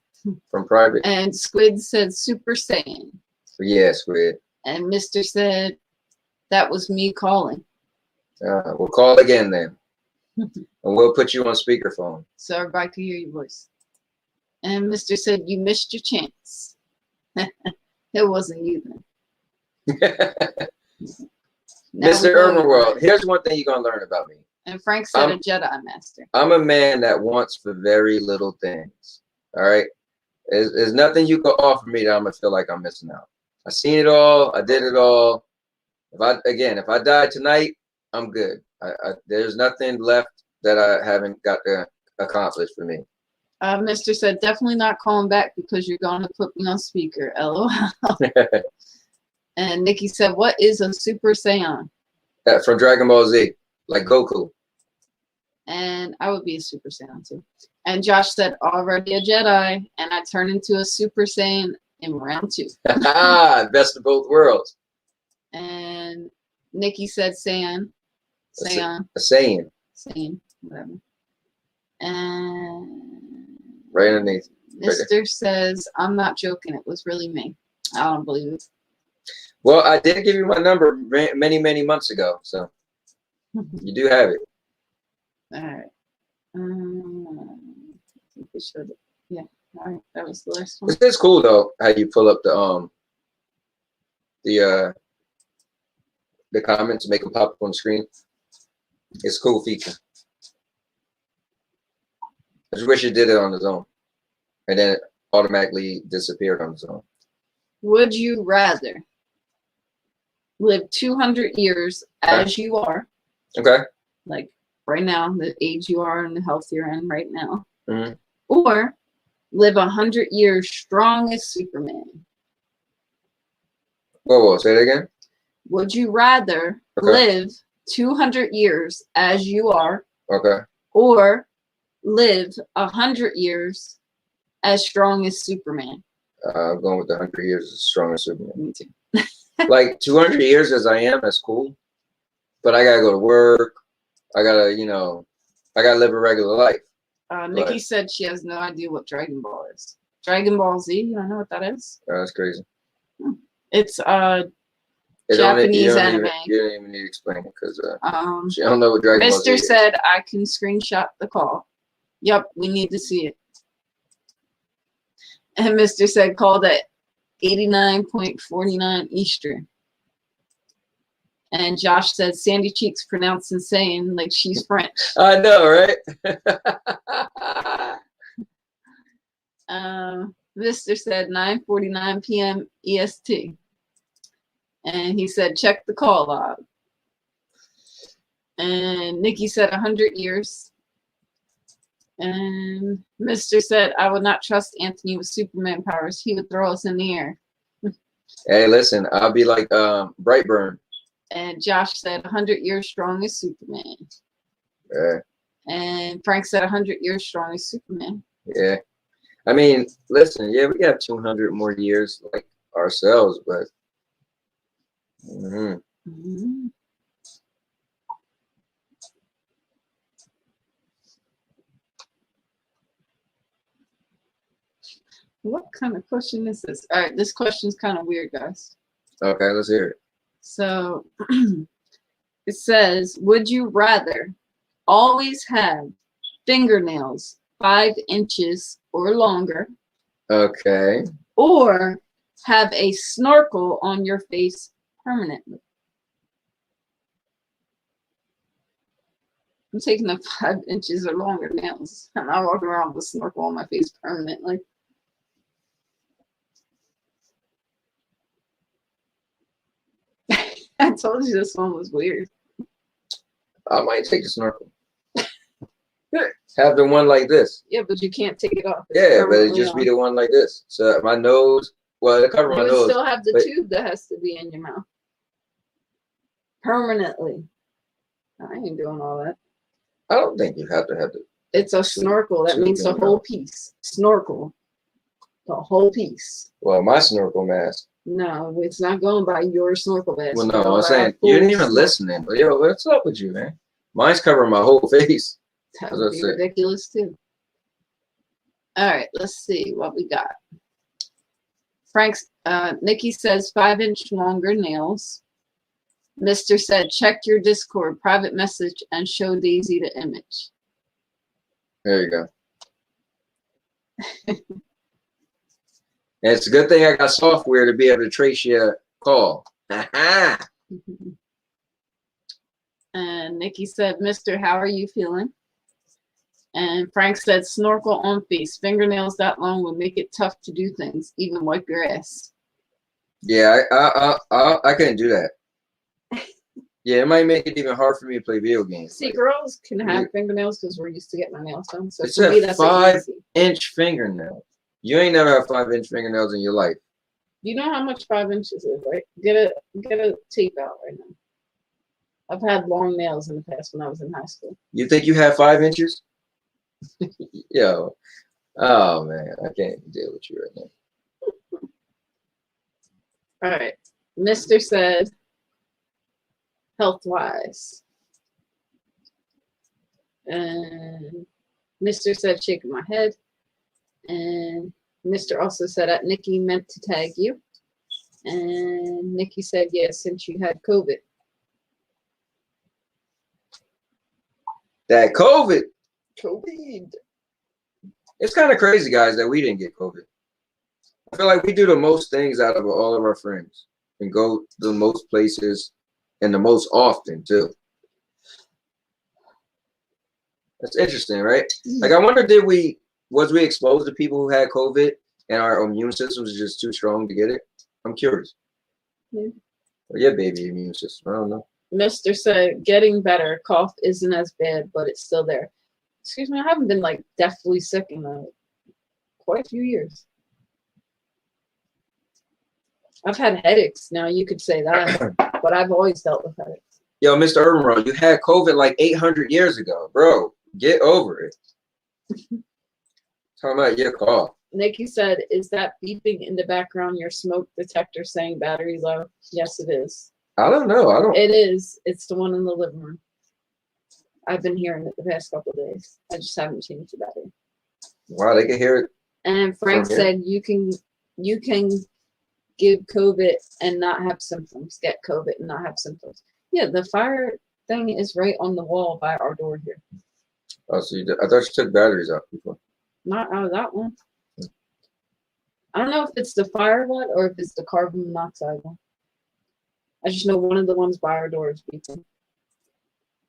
from private? And Squid said, Super Saiyan. Yeah, Squid. And Mr. said, that was me calling. We'll call again then. And we'll put you on speakerphone. So everybody can hear your voice. And Mr. said, you missed your chance. It wasn't you then. Mr. Urban World, here's one thing you're going to learn about me. And Frank said a Jedi Master. I'm a man that wants for very little things. All right? There's nothing you can offer me that I'm going to feel like I'm missing out. I seen it all. I did it all. If I die tonight, I'm good. There's nothing left that I haven't got to accomplish for me. Mr. said, definitely not calling back because you're going to put me on speaker. LOL. And Nikki said, what is a Super Saiyan? From Dragon Ball Z, like Goku. And I would be a Super Saiyan too. And Josh said, already a Jedi. And I turned into a Super Saiyan in round 2. Best of both worlds. And Nikki said Saiyan. Saiyan. Saiyan, whatever. And right underneath. Mr. says, I'm not joking. It was really me. I don't believe it. Well, I did give you my number many, many months ago. So you do have it. All right. I think we should. Yeah. All right. That was the last one. It's cool though how you pull up the comments, make them pop up on the screen. It's a cool feature. I just wish it did it on its own, and then it automatically disappeared on its own. Would you rather live 200 years as you are? Okay. Like right now, the age you are and the health you're in right now. Mm-hmm. Or live 100 years strong as Superman? Whoa, say that again? Would you rather live 200 years as you are? Okay. Or live 100 years as strong as Superman? I'm going with the 100 years as strong as Superman. Me too. Like 200 years as I am, that's cool. But I gotta go to work. I gotta live a regular life. Nikki said she has no idea what Dragon Ball is. Dragon Ball Z, you don't know what that is? Oh, that's crazy. It's Japanese anime. You don't even need to explain it because she don't know what Dragon Ball Z is. Mr. said I can screenshot the call. Yep, we need to see it. And Mr. said called at 89.49 Eastern. And Josh said Sandy Cheeks pronounced saying like she's French. I know, right? Mr. said 9:49 p.m. EST. And he said, check the call log. And Nikki said 100 years. And Mr. said, I would not trust Anthony with Superman powers. He would throw us in the air. Hey, listen, I'll be like Brightburn. And Josh said 100 years strong as Superman. Yeah. And Frank said 100 years strong as Superman. Yeah. I mean, listen, yeah, we got 200 more years like ourselves, but What kind of question is this? All right, this question's kind of weird, guys. Okay, let's hear it. So it says, would you rather always have fingernails 5 inches or longer? Okay. Or have a snorkel on your face permanently? I'm taking the 5 inches or longer nails. I'm not walking around with a snorkel on my face permanently. I told you this one was weird. I might take the snorkel. Have the one like this. Yeah, but you can't take it off. Yeah, but it just be the one like this. So my nose, well, it cover my nose. You still have the tube that has to be in your mouth. permanently. I ain't doing all that. I don't think you have to have the. It's a snorkel. That means the whole piece. Snorkel. The whole piece. Well, my snorkel mask. No, it's not going by your snorkel mask. Well, no, I'm saying you didn't even listen. But yo, what's up with you, man? Mine's covering my whole face. That would be ridiculous too. All right, let's see what we got. Nikki says 5-inch longer nails. Mr. said, check your Discord private message and show Daisy the image. There you go. And it's a good thing I got software to be able to trace your call. And Nikki said, Mr. How are you feeling? And Frank said, snorkel on face. Fingernails that long will make it tough to do things, even wipe your ass. Yeah, I couldn't do that. Yeah, it might make it even hard for me to play video games. See, girls can have fingernails because we're used to getting our nails done. So it's for me, a that's 5-inch fingernail. You ain't never had 5-inch fingernails in your life. You know how much 5 inches is, right? Get a tape out right now. I've had long nails in the past when I was in high school. You think you have 5 inches? Yo. Oh, man. I can't deal with you right now. All right. Mr. said, health-wise. And Mr. said, shaking my head. And Mr. also said that Nikki meant to tag you. And Nikki said, yes, since you had COVID. That COVID. It's kind of crazy, guys, that we didn't get COVID. I feel like we do the most things out of all of our friends and go the most places and the most often, too. That's interesting, right? Like, I wonder, was we exposed to people who had COVID and our immune system was just too strong to get it? I'm curious. Or your baby immune system, I don't know. Mr. said, getting better. Cough isn't as bad, but it's still there. Excuse me, I haven't been like deathly sick in quite a few years. I've had headaches. Now you could say that, but I've always dealt with headaches. Yo, Mr. Urban, you had COVID like 800 years ago, bro. Get over it. Talking about your cough. Nikki said, is that beeping in the background your smoke detector saying battery low? Yes, it is. I don't know. It is. It's the one in the living room. I've been hearing it the past couple of days. I just haven't changed the battery. Wow, they can hear it. And Frank said you can give COVID and not have symptoms. Get COVID and not have symptoms. Yeah, the fire thing is right on the wall by our door here. Oh, so I thought you took batteries out before. Not out of that one. I don't know if it's the fire one or if it's the carbon monoxide one. I just know one of the ones by our door is beeping.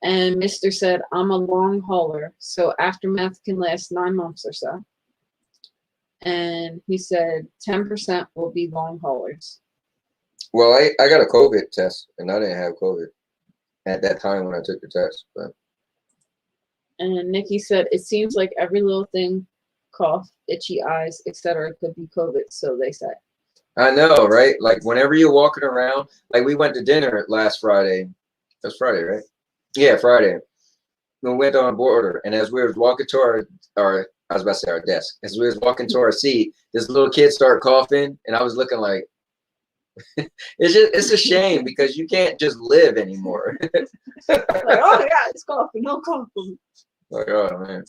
And Mr. said, I'm a long hauler, so aftermath can last 9 months or so. And he said 10% will be long haulers. Well, I got a COVID test, and I didn't have COVID at that time when I took the test. But. And Nikki said, it seems like every little thing, cough, itchy eyes, etc., could be COVID, so they say. I know, right? Like, whenever you're walking around, like, we went to dinner last Friday. That's Friday, right? Yeah, Friday. We went on border, and as we were walking to our I was about to say our desk. As we was walking to our seat, this little kid started coughing, and I was looking like, it's a shame because you can't just live anymore. Like, oh yeah, it's coughing, no coughing. Like, oh man.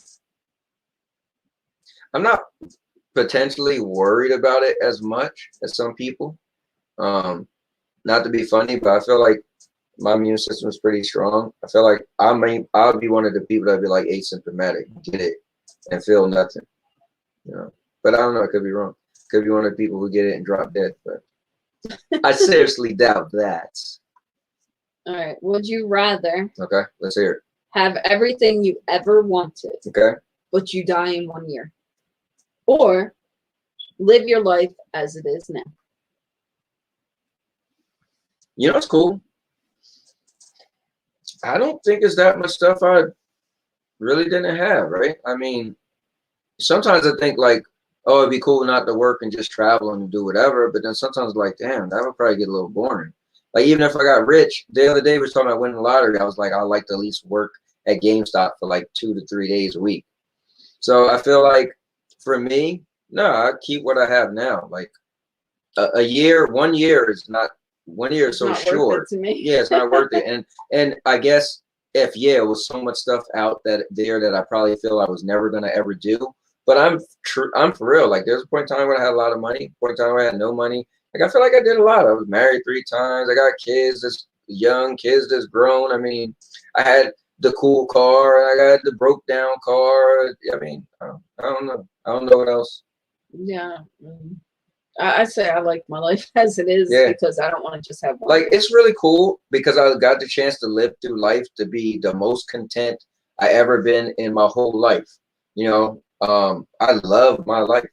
I'm not potentially worried about it as much as some people. Not to be funny, but I feel like my immune system is pretty strong. I feel like I'll be one of the people that'd be like asymptomatic, get it, and feel nothing. You know, but I don't know. I could be wrong. Could be one of the people who get it and drop dead. But I seriously doubt that. All right. Would you rather? Okay, let's hear it. Have everything you ever wanted. Okay. But you die in 1 year, or live your life as it is now. You know what's cool? I don't think it's that much stuff I really didn't have, right? I mean, sometimes I think like, oh, it'd be cool not to work and just travel and do whatever. But then sometimes like, damn, that would probably get a little boring. Like, even if I got rich, the other day we were talking about winning the lottery. I was like, I'd like to at least work at GameStop for like 2 to 3 days a week. So I feel like for me, no, I keep what I have now. Like a year, 1 year is not 1 year is so Not worth it short. to me. Yeah, it's not worth it. And I guess if it was so much stuff out that I probably feel I was never gonna ever do. But I'm for real. Like there's a point in time when I had a lot of money, point in time where I had no money. Like I feel like I did a lot. I was married 3 times. I got kids that's young, kids that's grown. I mean, I had the cool car and I got the broke down car. I mean, I don't know. I don't know what else. Yeah. I say I like my life as it is because I don't want to just have one. Like it's really cool because I got the chance to live through life to be the most content I ever been in my whole life. You know, I love my life.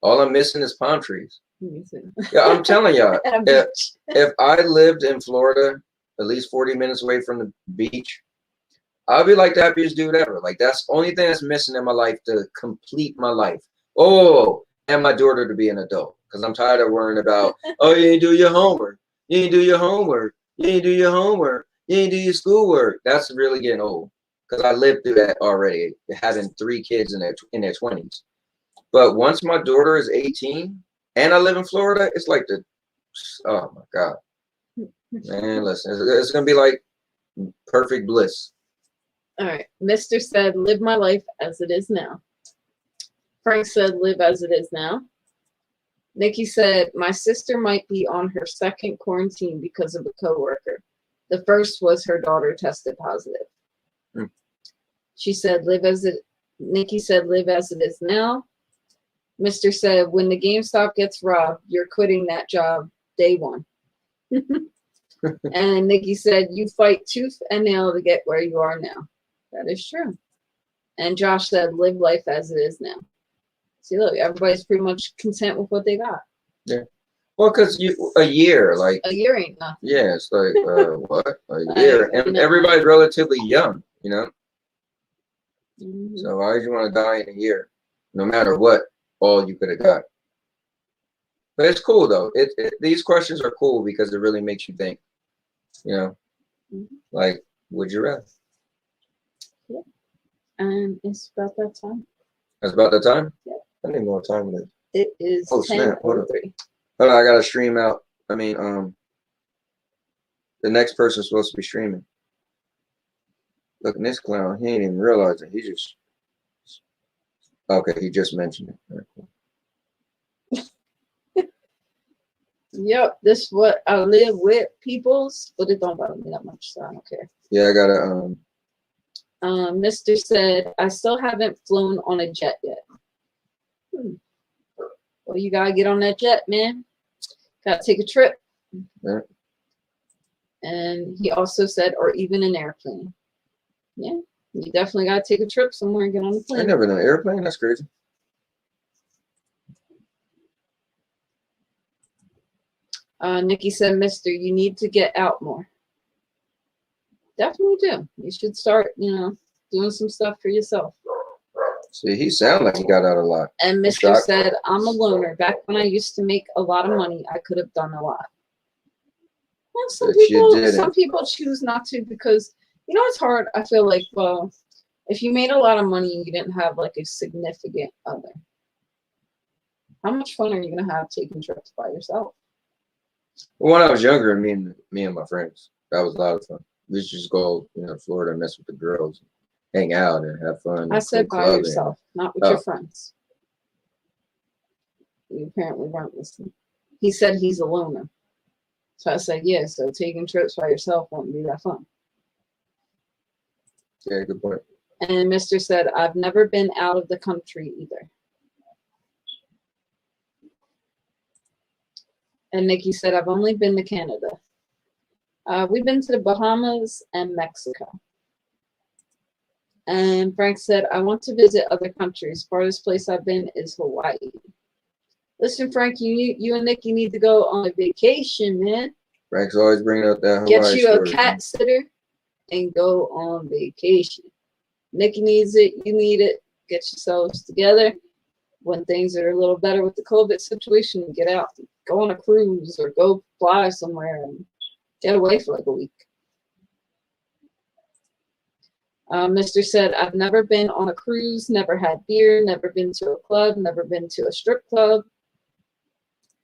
All I'm missing is palm trees. Yeah, I'm telling y'all, if I lived in Florida, at least 40 minutes away from the beach, I'll be like the happiest dude ever. Like that's the only thing that's missing in my life to complete my life. Oh, and my daughter to be an adult. Because I'm tired of worrying about, oh, you didn't do your homework. You didn't do your homework. You didn't do your homework. You didn't do your schoolwork. That's really getting old. Because I lived through that already, having 3 kids in their 20s. But once my daughter is 18 and I live in Florida, it's like oh my God. Man, listen, it's going to be like perfect bliss. All right. Mr. said, live my life as it is now. Frank said, live as it is now. Nikki said, my sister might be on her 2nd quarantine because of a coworker. The first was her daughter tested positive. She said, Nikki said, live as it is now. Mr. said, when the GameStop gets robbed, you're quitting that job day 1. And Nikki said, you fight tooth and nail to get where you are now. That is true. And Josh said, live life as it is now. See, look, everybody's pretty much content with what they got. Yeah. Well, because a year ain't nothing. Yeah, it's like, what? A year. And everybody's relatively young, you know? Mm-hmm. So why would you want to die in a year? No matter what, all you could have got. But it's cool, though. These questions are cool because it really makes you think. You know? Mm-hmm. Like, would you rather? Yeah. And it's about that time. That's about the time? Yeah. I didn't know what time it is. It is 10:03. Hold on, I gotta stream out. I mean, the next person's supposed to be streaming. Look, this clown, he ain't even realize it. He just he just mentioned it. All right, cool. Yep, this is what I live with, peoples, but it don't bother me that much, so I don't care. Yeah, I gotta Mr. said, I still haven't flown on a jet yet. Well, you gotta get on that jet, man. Gotta take a trip. Yeah. And he also said, or even an airplane. Yeah, you definitely gotta take a trip somewhere and get on the plane. I never done an airplane. That's crazy. Nikki said, Mister, you need to get out more. Definitely do. You should start, doing some stuff for yourself. See, he sounded like he got out a lot. And Mr. said, I'm a loner. Back when I used to make a lot of money, I could have done a lot. Well, some people choose not to because, it's hard. I feel like, well, if you made a lot of money and you didn't have like a significant other, how much fun are you going to have taking trips by yourself? Well, when I was younger, me and my friends, that was a lot of fun. We used to just go, Florida and mess with the girls, hang out and have fun. I said by yourself, not with your friends. You apparently weren't listening. He said he's a loner. So I said, yeah, so taking trips by yourself won't be that fun. Yeah, good point. And Mr. said, I've never been out of the country either. And Nikki said, I've only been to Canada. We've been to the Bahamas and Mexico. And Frank said, I want to visit other countries. Farthest place I've been is Hawaii. Listen, Frank, you and Nikki need to go on a vacation, man. Frank's always bringing up that Hawaii Get you story, a cat sitter and go on vacation. Nikki needs it. You need it. Get yourselves together. When things are a little better with the COVID situation, get out. Go on a cruise or go fly somewhere and Get away for like a week. Mr. said, I've never been on a cruise, never had beer, never been to a club, never been to a strip club.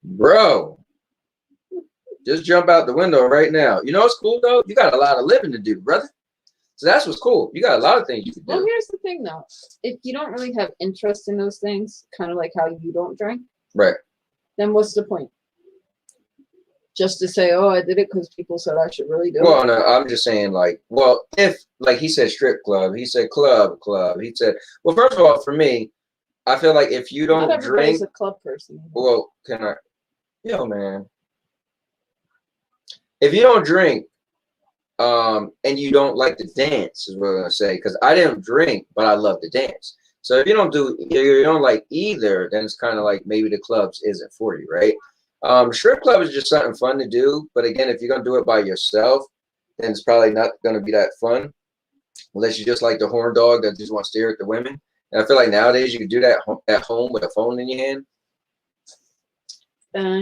Bro, just jump out the window right now. You know what's cool though? You got a lot of living to do, brother. So that's what's cool. You got a lot of things you can do. Well, here's the thing though. If you don't really have interest in those things, kind of like how you don't drink, Right. then what's the point? Just to say, oh, I did it because people said I should really do Well, it. no, I'm just saying, like, well, if, like he said strip club, he said club. He said, well, first of all, for me, I feel like if you don't Not everybody's drink, a club person. well, can I, yo, man, if you don't drink, and you don't like to dance, is what I'm gonna say, because I didn't drink, but I love to dance. So if you don't like either, then it's kind of like maybe the clubs isn't for you, right? Strip club is just something fun to do, but again, if you're gonna do it by yourself, then it's probably not gonna be that fun, unless you just like the horn dog that just want to stare at the women. And I feel like nowadays you can do that at home with a phone in your hand.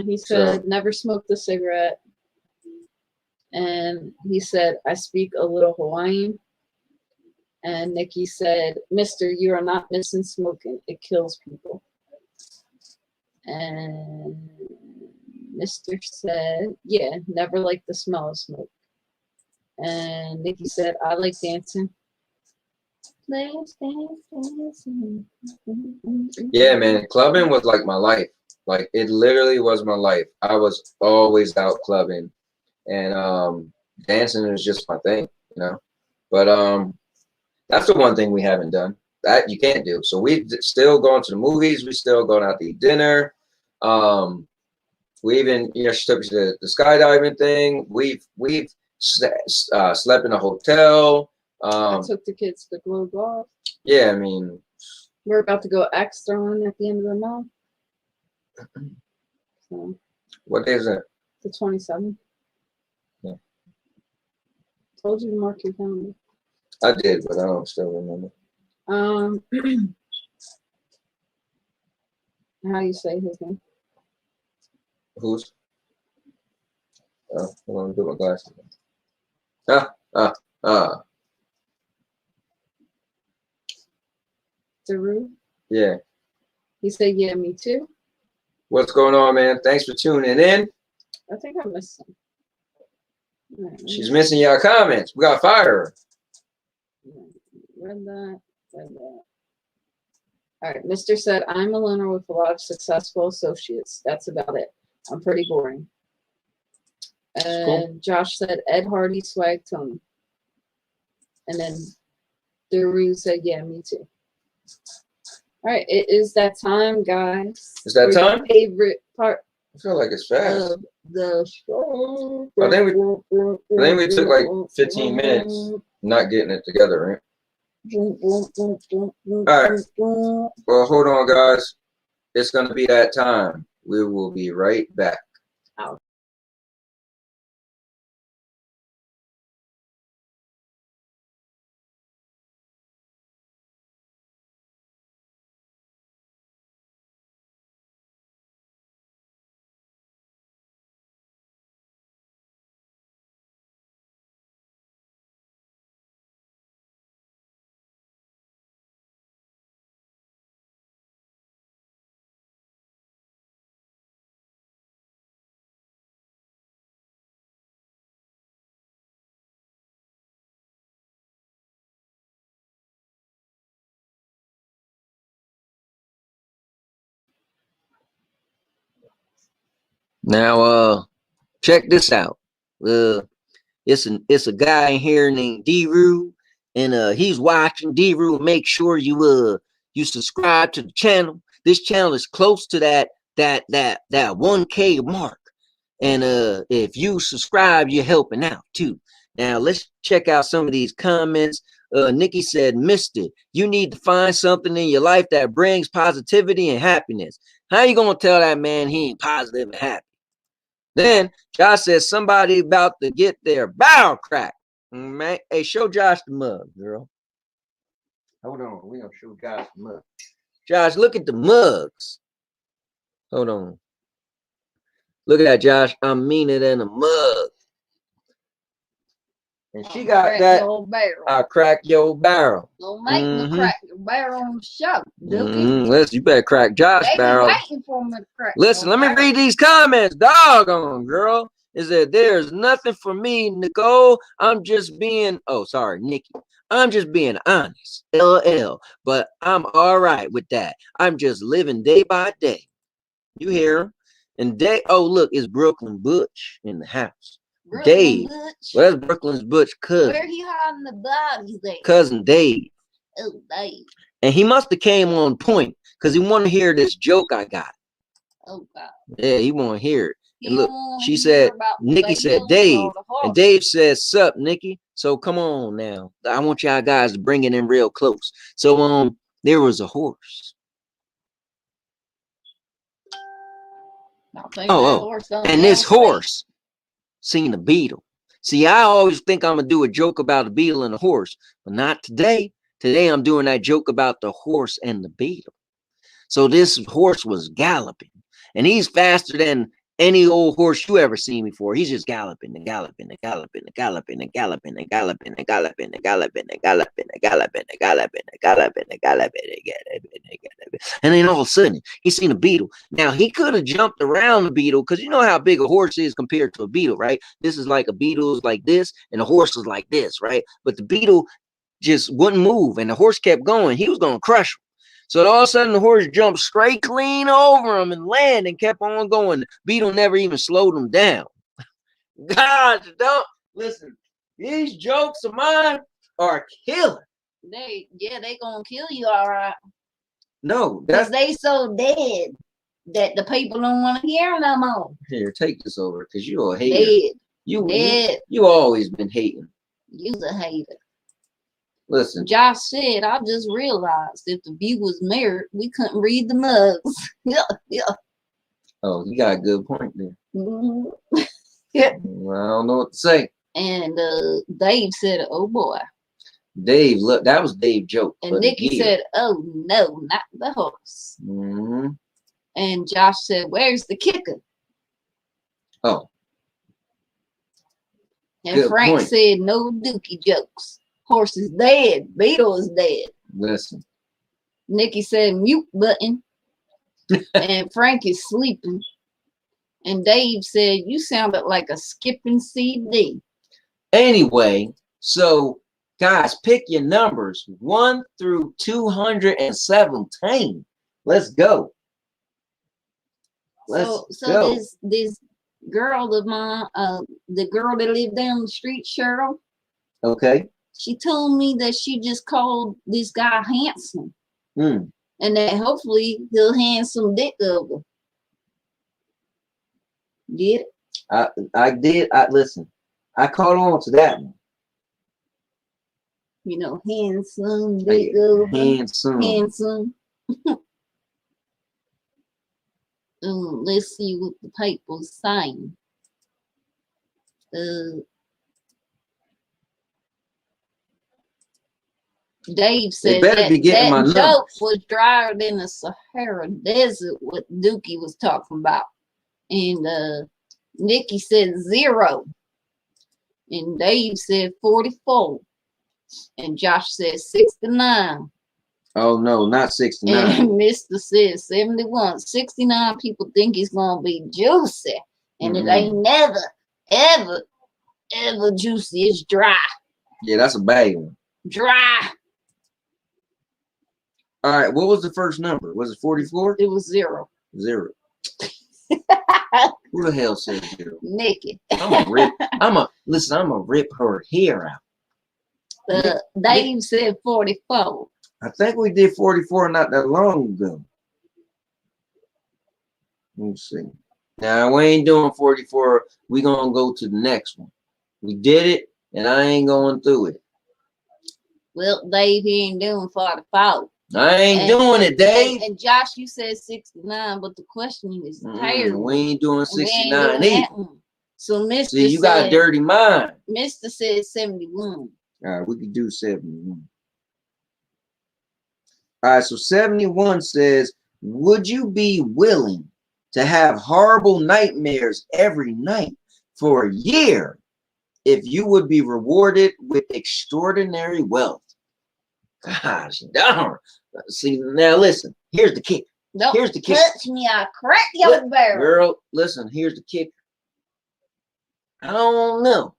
He said, never smoked a cigarette. And he said, I speak a little Hawaiian. And Nikki said, Mister, you are not missing smoking. It kills people. And Mr. said, yeah, never liked the smell of smoke. And Nikki said, I like dancing. Yeah, man, clubbing was like my life. Like it literally was my life. I was always out clubbing, and dancing is just my thing, you know. But that's the one thing we haven't done that you can't do. So we still going to the movies. We still going out to eat dinner. We even, you know, she took me to the skydiving thing. We've slept in a hotel. I took the kids to Globe Golf. Yeah, I mean, we're about to go axe throwing at the end of the month. So, what day is that? The 27th. Yeah. Told you to mark your calendar. I did, but I don't still remember. How you say his name? Who's? Hold on, put my glasses on. Daru? Yeah. He said, yeah, me too. What's going on, man? Thanks for tuning in. I think I missed some. Right, She's missing your comments. We got to fire her. Read that. All right. Mr. said, I'm a loner with a lot of successful associates. That's about it. I'm pretty boring. And cool. Josh said, Ed Hardy, swag Tony. And then Daru said, yeah, me too. All right. It is that time, guys. Is that time? Favorite part. I feel like it's fast. The show. I think we took like 15 minutes not getting it together, right? All right. Well, hold on, guys. It's going to be that time. We will be right back. Out. Now, check this out. It's a guy in here named D-Roo, and he's watching. D-Roo, make sure you subscribe to the channel. This channel is close to that 1K mark, and if you subscribe, you're helping out too. Now let's check out some of these comments. Nikki said, Mister, you need to find something in your life that brings positivity and happiness. How you gonna tell that man he ain't positive and happy? Then Josh says somebody about to get their bow cracked. Man, hey, show Josh the mug, girl. Hold on, we gonna show Josh the mug. Josh, look at the mugs. Hold on. Look at that, Josh. I'm meaner than a mug. And she got that. I'll crack your barrel. Don't make me crack your barrel on the show, Dookie. Listen, you better crack Josh They be barrel. waiting for me to crack. Listen, let me read these comments. Doggone, girl. Is that there's nothing for me, Nicole. I'm just being, oh, sorry, Nikki. I'm just being honest. LL. But I'm all right with that. I'm just living day by day. You hear him? And oh, look, it's Brooklyn Butch in the house. Brooklyn Dave. Butch? Well, that's Brooklyn's Butch cousin. Where he hiding the bodies there? Cousin Dave. Oh, Dave. And he must have came on point because he wanted to hear this joke I got. Oh, God. Yeah, he want to hear it. And look, she hear said, about Nikki the said, hills Dave. or the horse. And Dave says, sup, Nikki. So come on now. I want y'all guys to bring it in real close. So there was a horse. And this horse seen a beetle. See, I always think I'm gonna do a joke about a beetle and a horse, but not today. Today I'm doing that joke about the horse and the beetle. So this horse was galloping, and he's faster than any old horse you ever seen before. He's just galloping and galloping and galloping and galloping and galloping and galloping and galloping and galloping and galloping and galloping and galloping and galloping and galloping and galloping. And then all of a sudden, he seen a beetle. Now he could have jumped around the beetle because you know how big a horse is compared to a beetle, right? This is like a beetle is like this, and a horse is like this, right? But the beetle just wouldn't move, and the horse kept going. He was gonna crush him. So all of a sudden, the horse jumped straight clean over him and landed and kept on going. The beetle never even slowed him down. God, don't listen. These jokes of mine are killer. They gonna kill you, all right. No, because they so dead that the people don't want to hear no more. Here, take this over because you a hater. Dead. You always been hating. You's a hater. Listen, Josh said, I just realized if the view was mirrored, we couldn't read the mugs. Yeah. Oh, you got a good point there. Mm-hmm. Yeah. Well, I don't know what to say. And Dave said, oh boy. Dave, look, that was Dave's joke. And Nikki said, oh no, not the horse. Mm-hmm. And Josh said, where's the kicker? Oh. And good Frank point. said, no dookie jokes. Horse is dead. Beetle is dead. Listen. Nikki said, mute button. And Frank is sleeping. And Dave said, you sounded like a skipping CD. Anyway, so guys, pick your numbers 1 through 217. Let's go. So this girl of mine, the girl that lived down the street, Cheryl. Okay. She told me that she just called this guy handsome. Mm. And that hopefully he'll hand some dick over. Get it? I did. Listen, I caught on to that one. You know, handsome, dick over. Handsome. Let's see what the paper's saying. Dave said that joke was drier than the Sahara Desert, what Dookie was talking about. And Nikki said 0. And Dave said 44. And Josh said 69. Oh, no, not 69. And Mr. said 71. 69 people think it's going to be juicy. And it ain't never, ever, ever juicy. It's dry. Yeah, that's a bad one. Dry. All right, what was the first number? Was it 44? It was 0. 0. Who the hell said 0? Nikki. I'm a rip her hair out. Dave said 44. I think we did 44 not that long ago. Let's see. Now we ain't doing 44. We gonna go to the next one. We did it, and I ain't going through it. Well, Dave, he ain't doing 44. I ain't doing it, Dave. And Josh, you said 69, but the question is terrible. We ain't doing 69 either. So Mr. See, you got a dirty mind. Mr. said 71. All right, we could do 71. All right, so 71 says, would you be willing to have horrible nightmares every night for a year if you would be rewarded with extraordinary wealth. Gosh darn. See, now listen, here's the kick. Don't Here's the kick. touch me, I'll crack your barrel. Girl, listen, here's the kick. I don't know.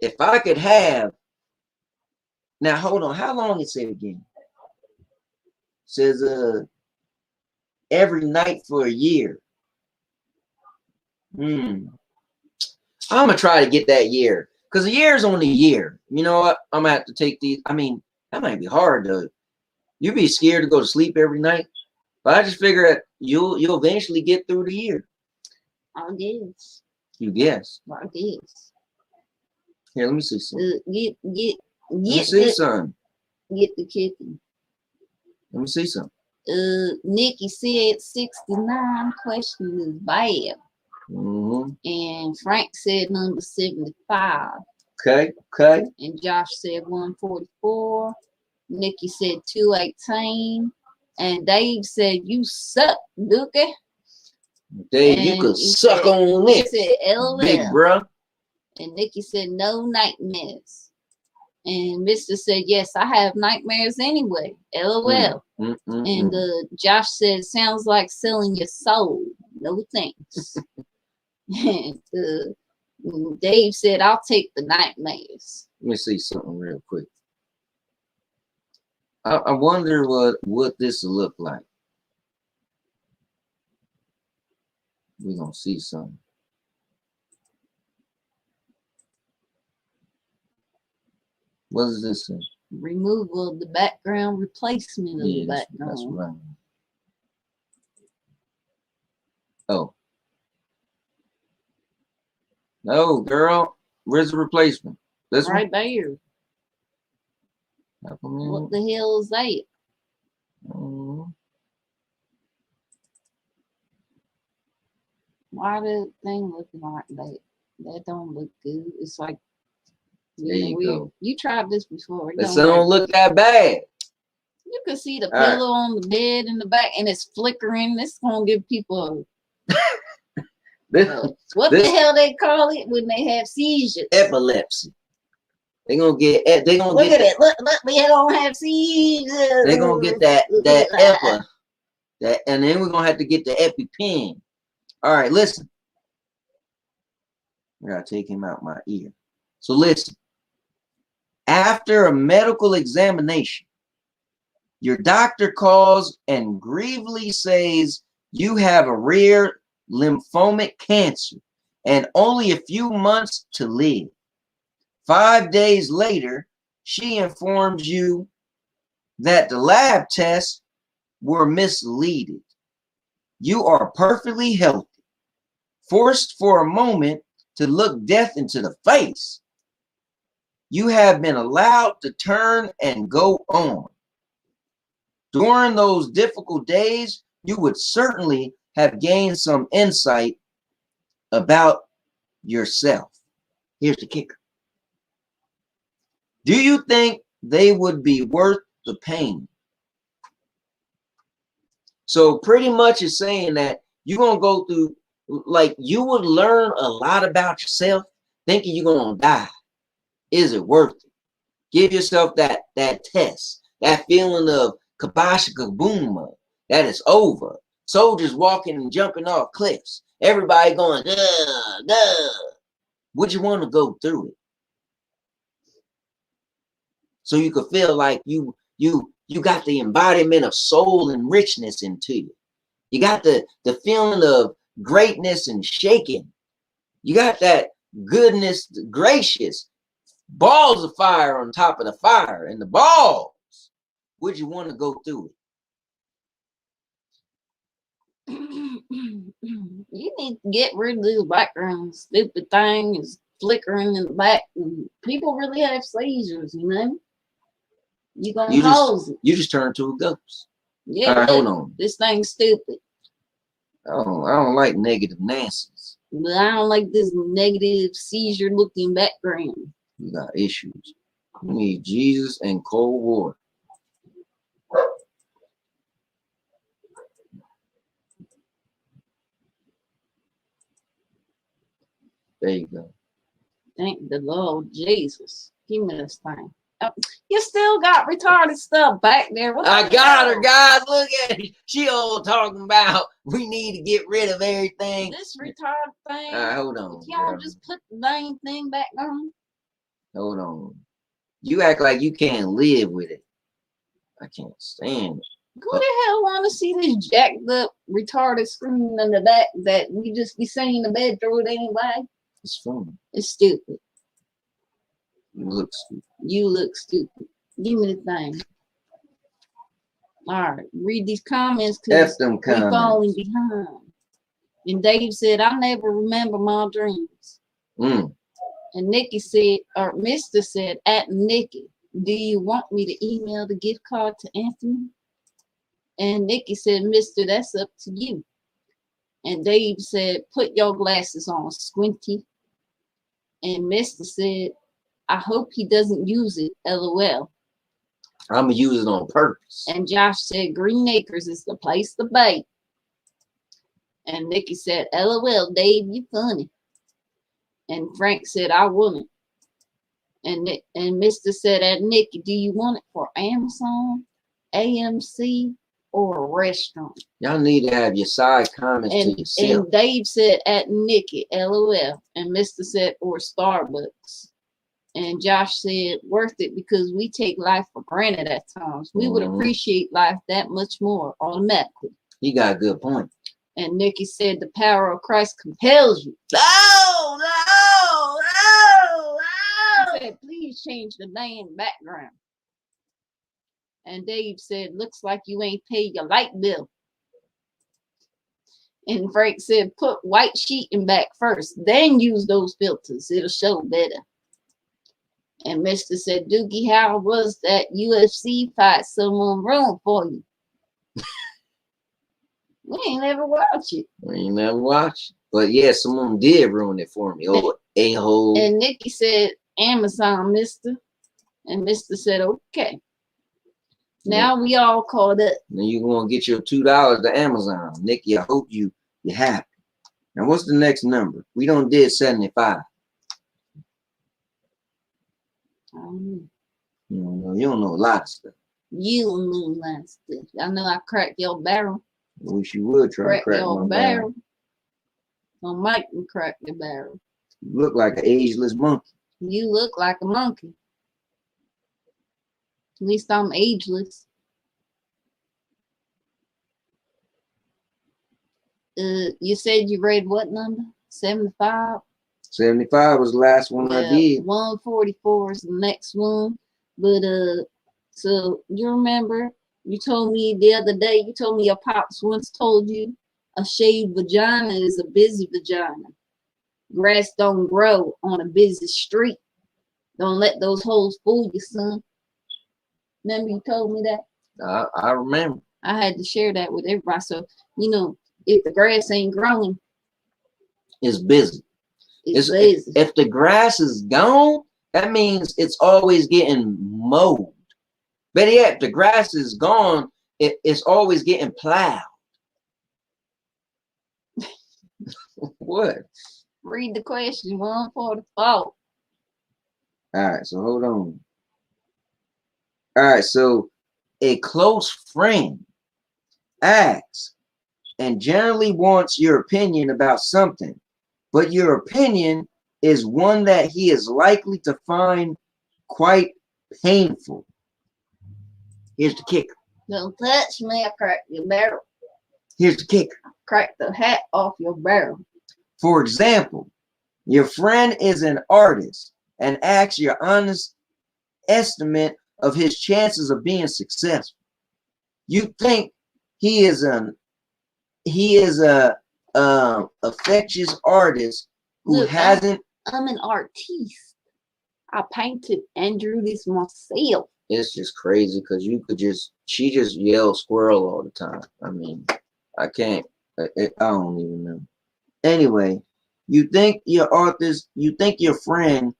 If I could have, now hold on, how long it said again? It says every night for a year. I'm gonna try to get that year. Because a year is only a year. You know what? I'm gonna have to take these. I mean, that might be hard though. You'd be scared to go to sleep every night. But I just figure that you'll eventually get through the year. I guess. You guess. I guess. Here, let me see something. Let me Get see something. Get the kicking. Let me see something. Nikki said 69 question is bad. And Frank said number 75. Okay. And Josh said 144. Nikki said 218. And Dave said, you suck, Dookie. Dave, And you could he suck said, on he this, said, LOL. big bruh. And Nikki said, no nightmares. And Mr. said, yes, I have nightmares anyway. LOL. And Josh said, sounds like selling your soul. No thanks. And Dave said, I'll take the nightmares. Let me see something real quick. I wonder what this will look like. We're going to see something. What is this? Removal of the background, replacement of the background. That's right. Oh. No, girl. Where's the replacement? This right one? there. What the hell is that? Why the thing looking like that? That don't look good. It's like there you weird. go. You tried this before. This don't look that bad. You can see the pillow on the bed in the back, and it's flickering. This is gonna give people what the hell they call it when they have seizures? Epilepsy. They gonna get. They gonna look get at it. Look, we don't have seizures. They gonna get that and then we're gonna have to get the EpiPen. All right, listen. I gotta take him out my ear. So listen. After a medical examination, your doctor calls and gravely says you have a rare lymphomic cancer and only a few months to live. 5 days later, she informs you that the lab tests were misleaded. You are perfectly healthy. Forced for a moment to look death into the face, you have been allowed to turn and go on. During those difficult days, you would certainly have gained some insight about yourself. Here's the kicker. Do you think they would be worth the pain? So pretty much it's saying that you're going to go through, like you would learn a lot about yourself thinking you're going to die. Is it worth it? Give yourself that test, that feeling of kabasha kaboom, that it's over. Soldiers walking and jumping off cliffs. Everybody going, duh, duh. Would you want to go through it? So you could feel like you got the embodiment of soul and richness into you. You got the feeling of greatness and shaking. You got that goodness, gracious, balls of fire on top of the fire, and the balls. Would you want to go through it? You need to get rid of this background stupid thing is flickering in the back. People really have seizures, you know. You gonna cause it. You just turn into a ghost. Yeah. All right, hold on. This thing's stupid. I don't like negative Nancy's. But I don't like this negative seizure looking background. You got issues. You need Jesus and cold water. There you go. Thank the Lord Jesus. Give me this thing. Oh, you still got retarded stuff back there. What I the got hell? her, guys. Look at it. She all talking about we need to get rid of everything. This retarded thing. All right, hold on. Y'all just put the dang thing back on. Hold on. You act like you can't live with it. I can't stand it. Who the hell want to see this jacked up, retarded screen in the back that we just be sitting in the bed through it anyway? It's funny. It's stupid. You look stupid. You look stupid. Give me the thing. All right, read these comments F because them we falling comments. behind. And Dave said, I never remember my dreams. Mm. And Nikki said, or Mr. said, at Nikki, do you want me to email the gift card to Anthony? And Nikki said, Mister, that's up to you. And Dave said, put your glasses on, Squinty. And Mr. said, I hope he doesn't use it, LOL. I'm going to use it on purpose. And Josh said, Green Acres is the place to bait. And Nikki said, LOL, Dave, you funny. And Frank said, I wouldn't. And Mr. said, Nikki, do you want it for Amazon, AMC, or a restaurant? Y'all need to have your side comments to yourself. And Dave said, at Nikki, LOL. And Mr. said, or Starbucks. And Josh said, worth it because we take life for granted at times. We would appreciate life that much more automatically. He got a good point. And Nikki said, the power of Christ compels you. No. He said, please change the damn background. And Dave said, looks like you ain't paid your light bill. And Frank said, put white sheeting back first, then use those filters. It'll show better. And Mr. said, Doogie, how was that UFC fight? Someone ruined for you. We ain't never watched it. We ain't never watched it. But yeah, someone did ruin it for me. Oh, a-hole. And Nikki said, Amazon, Mister. And Mr. said, okay. Now we all caught up. Now you're going to get your $2 to Amazon. Nikki, I hope you're happy. Now, what's the next number? We don't did 75. You don't know a lot of stuff. You don't know a lot of stuff. I know I cracked your barrel. I wish you would try to crack your my barrel. My Mike can crack your barrel. You look like an ageless monkey. You look like a monkey. At least I'm ageless. You said you read what number? 75? 75 was the last one I did. 144 is the next one. But so you remember you told me the other day, you told me your pops once told you a shaved vagina is a busy vagina. Grass don't grow on a busy street. Don't let those hoes fool you, son. Remember you told me that? I remember. I had to share that with everybody. So, you know, if the grass ain't growing, it's busy. It's busy. If the grass is gone, that means it's always getting mowed. But yeah, if the grass is gone, it's always getting plowed. What? Read the question. 144. All right, so hold on. All right, so a close friend asks and generally wants your opinion about something, but your opinion is one that he is likely to find quite painful. Here's the kicker. Don't touch me, I crack your barrel. Here's the kicker. Crack the hat off your barrel. For example, your friend is an artist and asks your honest estimate of his chances of being successful. You think he is a affectious artist who Look, hasn't. I'm an artiste. I painted and drew this myself. It's just crazy because she just yells squirrel all the time. I mean, I can't. I don't even know. Anyway, you think your friend,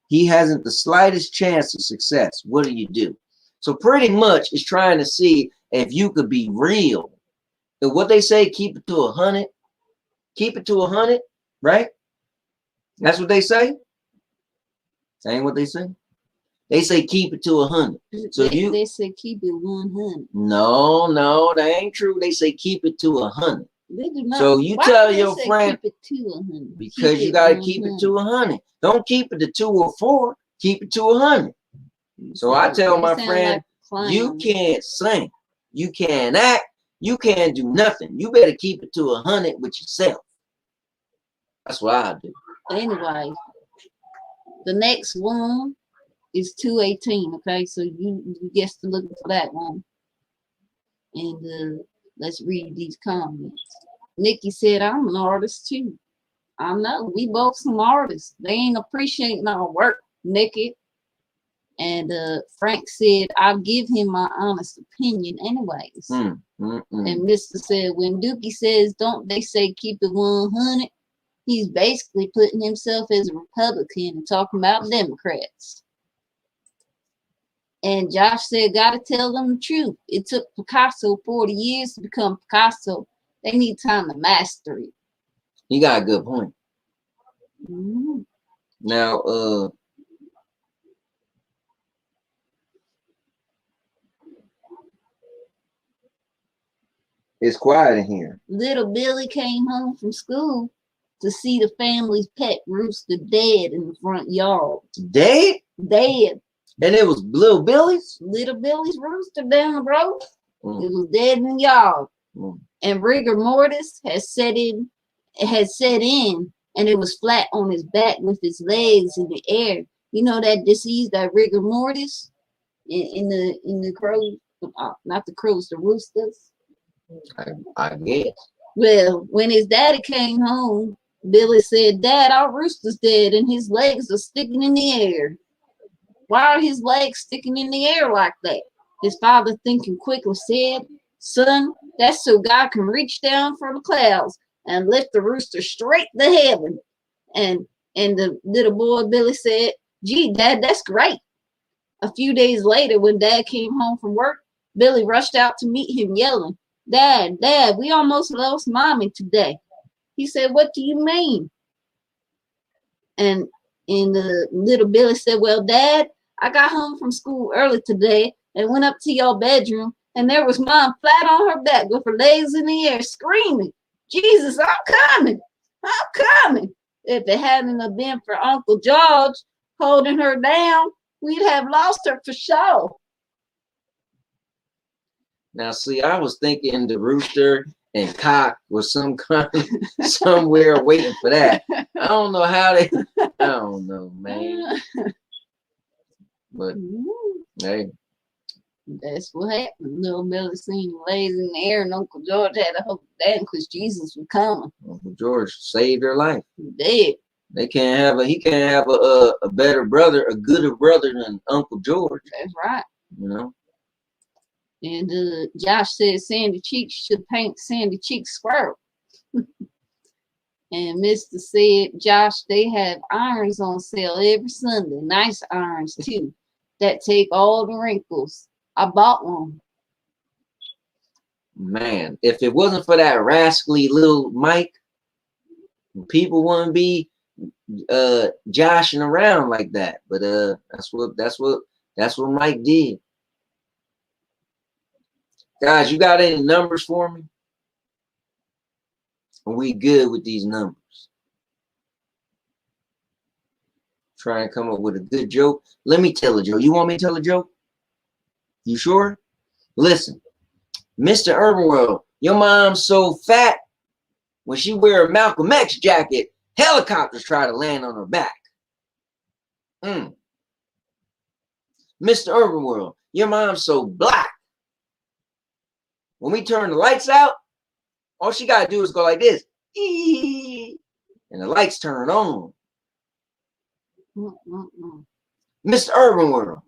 he hasn't the slightest chance of success. What do? So pretty much it's trying to see if you could be real. And what they say, keep it to 100. Keep it to 100, right? That's what they say. That ain't what they say. They say keep it to 100. So they say keep it 100. No, that ain't true. They say keep it to 100. They do not. So you Why tell do they your say friend keep it to 100? because you gotta keep it to 100. Don't keep it to 2 or 4. Keep it to 100. So I tell my friend, you can't sing, you can't act, you can't do nothing. You better keep it to 100 with yourself. That's what I do. Anyway, the next one is 218. Okay, so you guess to look for that one, and let's read these comments. Nikki said, "I'm an artist too." I know we both some artists. They ain't appreciating our work, Nikki. And Frank said, "I'll give him my honest opinion, anyways." And Mr. said, "When Dookie says, don't they say keep it 100? He's basically putting himself as a Republican and talking about Democrats." And Josh said, "Gotta tell them the truth. It took Picasso 40 years to become Picasso. They need time to master it." You got a good point. Now, it's quiet in here. Little Billy came home from school to see the family's pet rooster dead in the front yard. Dead? Dead. And it was Little Billy's? Little Billy's rooster down the road. It was dead in the yard. And rigor mortis had set in, and it was flat on his back with his legs in the air. You know that disease, that rigor mortis in the crows, not the crows, the roosters. I guess. Well, when his daddy came home, Billy said, "Dad, our rooster's dead and his legs are sticking in the air." "Why are his legs sticking in the air like that?" His father, thinking quickly, said, "Son, that's so God can reach down from the clouds and lift the rooster straight to heaven." And the little boy Billy said, "Gee, Dad, that's great." A few days later, when Dad came home from work, Billy rushed out to meet him, yelling, Dad, we almost lost Mommy today." He said, "What do you mean?" And the little Billy said, "Well, Dad, I got home from school early today and went up to your bedroom, and there was Mom flat on her back with her legs in the air, screaming, 'Jesus, I'm coming, I'm coming.' If it hadn't have been for Uncle George holding her down, we'd have lost her for sure." Now, see, I was thinking the rooster and cock was some kind somewhere waiting for that. I don't know how they. I don't know, man. But hey, that's what happened. Little Billy seen legs in the air, and Uncle George had to hope that because Jesus was coming. Uncle George saved their life. He did. He can't have a better brother, a gooder brother than Uncle George. That's right. You know. And Josh said Sandy Cheeks should paint Sandy Cheeks squirrel. And Mr. said, "Josh, they have irons on sale every Sunday. Nice irons too, that take all the wrinkles. I bought one." Man, if it wasn't for that rascally little Mike, people wouldn't be joshing around like that. But that's what Mike did. Guys, you got any numbers for me? Are we good with these numbers? Try and come up with a good joke. Let me tell a joke. You want me to tell a joke? You sure? Listen, Mr. Urban World, your mom's so fat, when she wear a Malcolm X jacket, helicopters try to land on her back. Mr. Urban World, your mom's so black, when we turn the lights out, all she got to do is go like this. And the lights turn on. Mr. Urban World,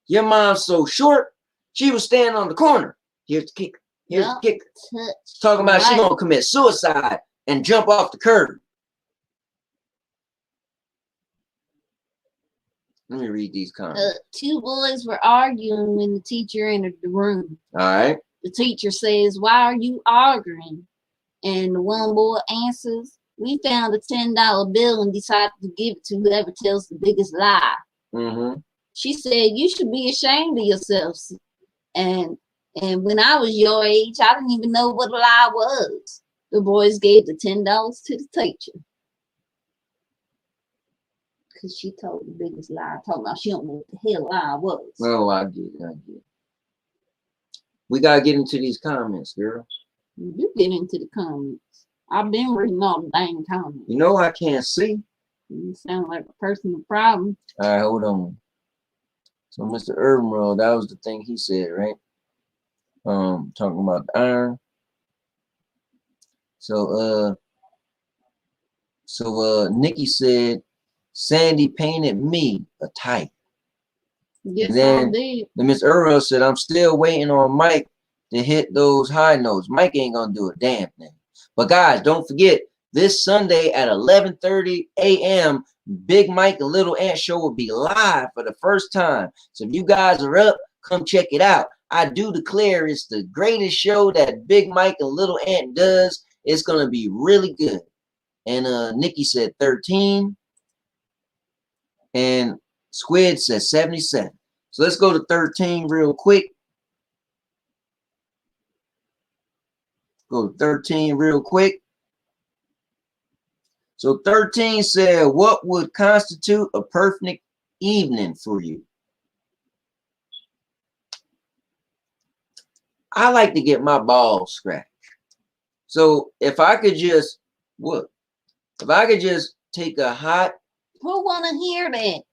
your mom's so short, she was standing on the corner. Here's the kicker. Here's the kicker. Talking about she gonna commit suicide and jump off the curb. Let me read these comments. Two boys were arguing when the teacher entered the room. All right. The teacher says, "Why are you arguing?" And the one boy answers, We found a $10 bill and decided to give it to whoever tells the biggest lie. Mm-hmm. She said, you should be ashamed of yourselves. And when I was your age, I didn't even know what a lie was. The boys gave the $10 to the teacher. Because she told the biggest lie. Talking about she don't know what the hell lie was. Oh, I get it. We got to get into these comments, girl. You get into the comments. I've been reading all the dang comments. You know I can't see. You sound like a person with problem. All right, hold on. So Mr. Urban World, that was the thing he said, right? Talking about the iron. So Nikki said Sandy painted me a type. Yes, and then I did. Miss Earl said, I'm still waiting on Mike to hit those high notes. Mike ain't gonna do a damn thing. But guys, don't forget, this Sunday at 11:30 a.m., Big Mike and Little Ant Show will be live for the first time. So if you guys are up, come check it out. I do declare it's the greatest show that Big Mike and Little Ant does. It's gonna be really good. And Nikki said 13. And Squid says 77. So let's go to 13 real quick. Go to 13 real quick. So 13 said, what would constitute a perfect evening for you? I like to get my balls scratched. So if I could just, what? If I could just take a hot. Who want to hear that?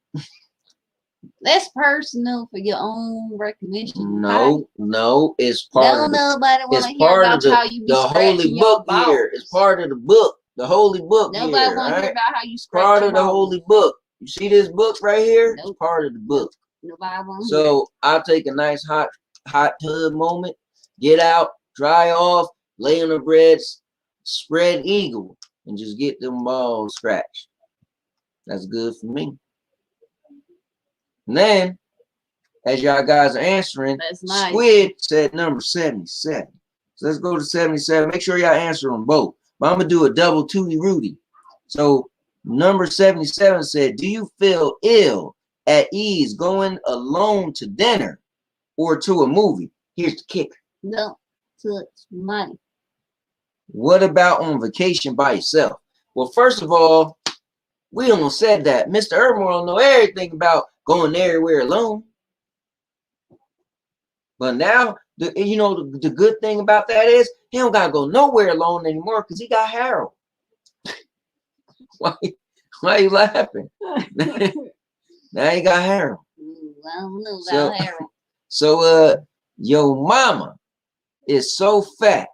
That's personal for your own recognition. No, it's part of nobody want to hear part about of the, how you be the holy book your here. It's part of the book, the holy book. Nobody want to hear about how you scratch part your of the balls. holy book. You see this book right here? Nope. It's part of the book. Nobody want to So I'll take a nice hot tub moment, get out, dry off, lay on the bread, spread eagle, and just get them balls scratched. That's good for me. And then, as y'all guys are answering, nice. Squid said number 77. So let's go to 77. Make sure y'all answer them both. But I'm going to do a double Tootie Rudy. So number 77 said, do you feel ill at ease going alone to dinner or to a movie? Here's the kicker. Don't touch money. What about on vacation by yourself? Well, first of all, we almost said that. Mr. Urban will know everything about going everywhere alone. But now, the good thing about that is he don't got to go nowhere alone anymore because he got Harold. Why are you laughing? Now he got Harold. I don't know about Harold. So, your mama is so fat.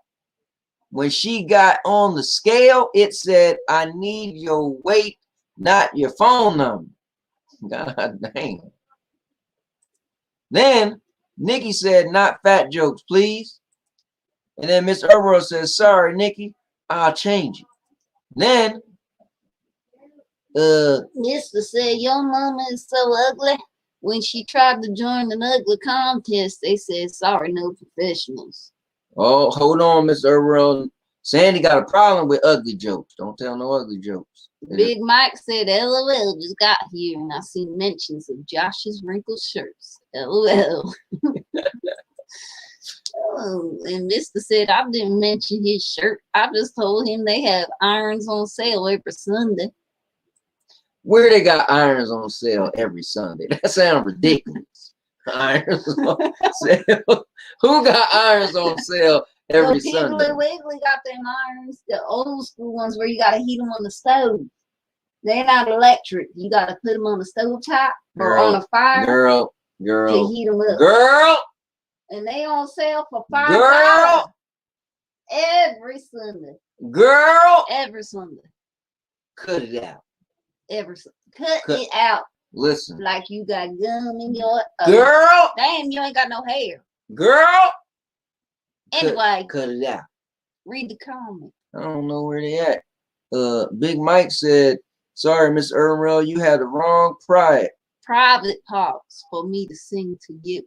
When she got on the scale, it said, I need your weight, not your phone number. God dang. Then Nikki said, not fat jokes, please. And then Miss Earl says, sorry, Nikki, I'll change it. Then Mister said, your mama is so ugly. When she tried to join an ugly contest, they said, sorry, no professionals. Oh, hold on, Miss Earl. Sandy got a problem with ugly jokes. Don't tell no ugly jokes. Big Mike said, LOL just got here and I see mentions of Josh's wrinkled shirts. LOL. Oh, and Mister said, I didn't mention his shirt. I just told him they have irons on sale every Sunday. Where they got irons on sale every Sunday? That sounds ridiculous. Irons on sale. Who got irons on sale every Sunday? Piggly Wiggly got them irons, the old school ones where you got to heat them on the stove. They're not electric. You got to put them on the stove top or on a fire. Girl. To heat them up. Girl. And they on sale for $5. Girl. Every Sunday. Girl. Every Sunday. Cut it out. Every Sunday. Cut it out. Listen. Like you got gum in your... Girl. Damn, you ain't got no hair. Girl. Anyway. Cut it out. Read the comment. I don't know where they at. Big Mike said, sorry, Miss Earl, you had the wrong private parts for me to sing to you.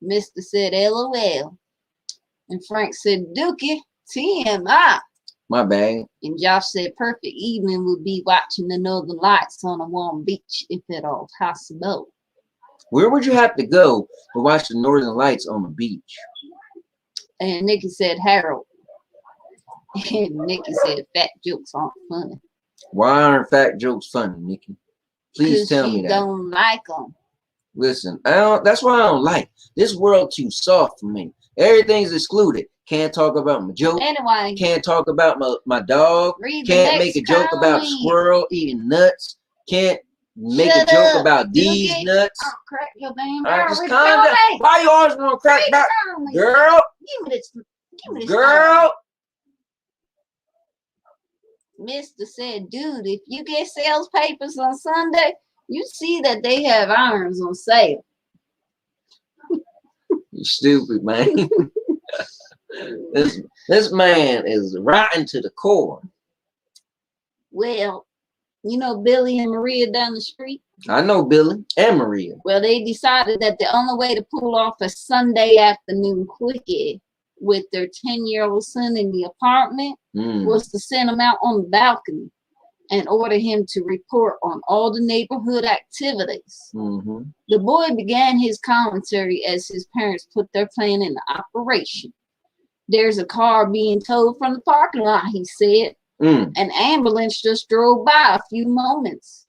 Mister said LOL. And Frank said Dookie TMI. My bad. And Josh said perfect evening would be watching the northern lights on a warm beach, if at all possible. Where would you have to go to watch the northern lights on the beach? And Nikki said Harold. And Nikki said fat jokes aren't funny. Why aren't fat jokes funny, Nikki? Please tell me that. Don't like them. Listen, that's why I don't like this world. Too soft for me. Everything's excluded. Can't talk about my joke. Anyway, can't talk about my dog. Can't make a joke about squirrel eating nuts. Can't make a joke about these nuts. I'll crack your damn just calm down. Why you always want to crack back? Girl. Give me this. Girl. Mister said, dude, if you get sales papers on Sunday, you see that they have irons on sale. You stupid, man. This man is rotten to the core. Well, you know Billy and Maria down the street? I know Billy and Maria. Well, they decided that the only way to pull off a Sunday afternoon quickie with their 10-year-old son in the apartment was to send him out on the balcony and order him to report on all the neighborhood activities. The boy began his commentary as his parents put their plan into operation. There's a car being towed from the parking lot, he said. An ambulance just drove by a few moments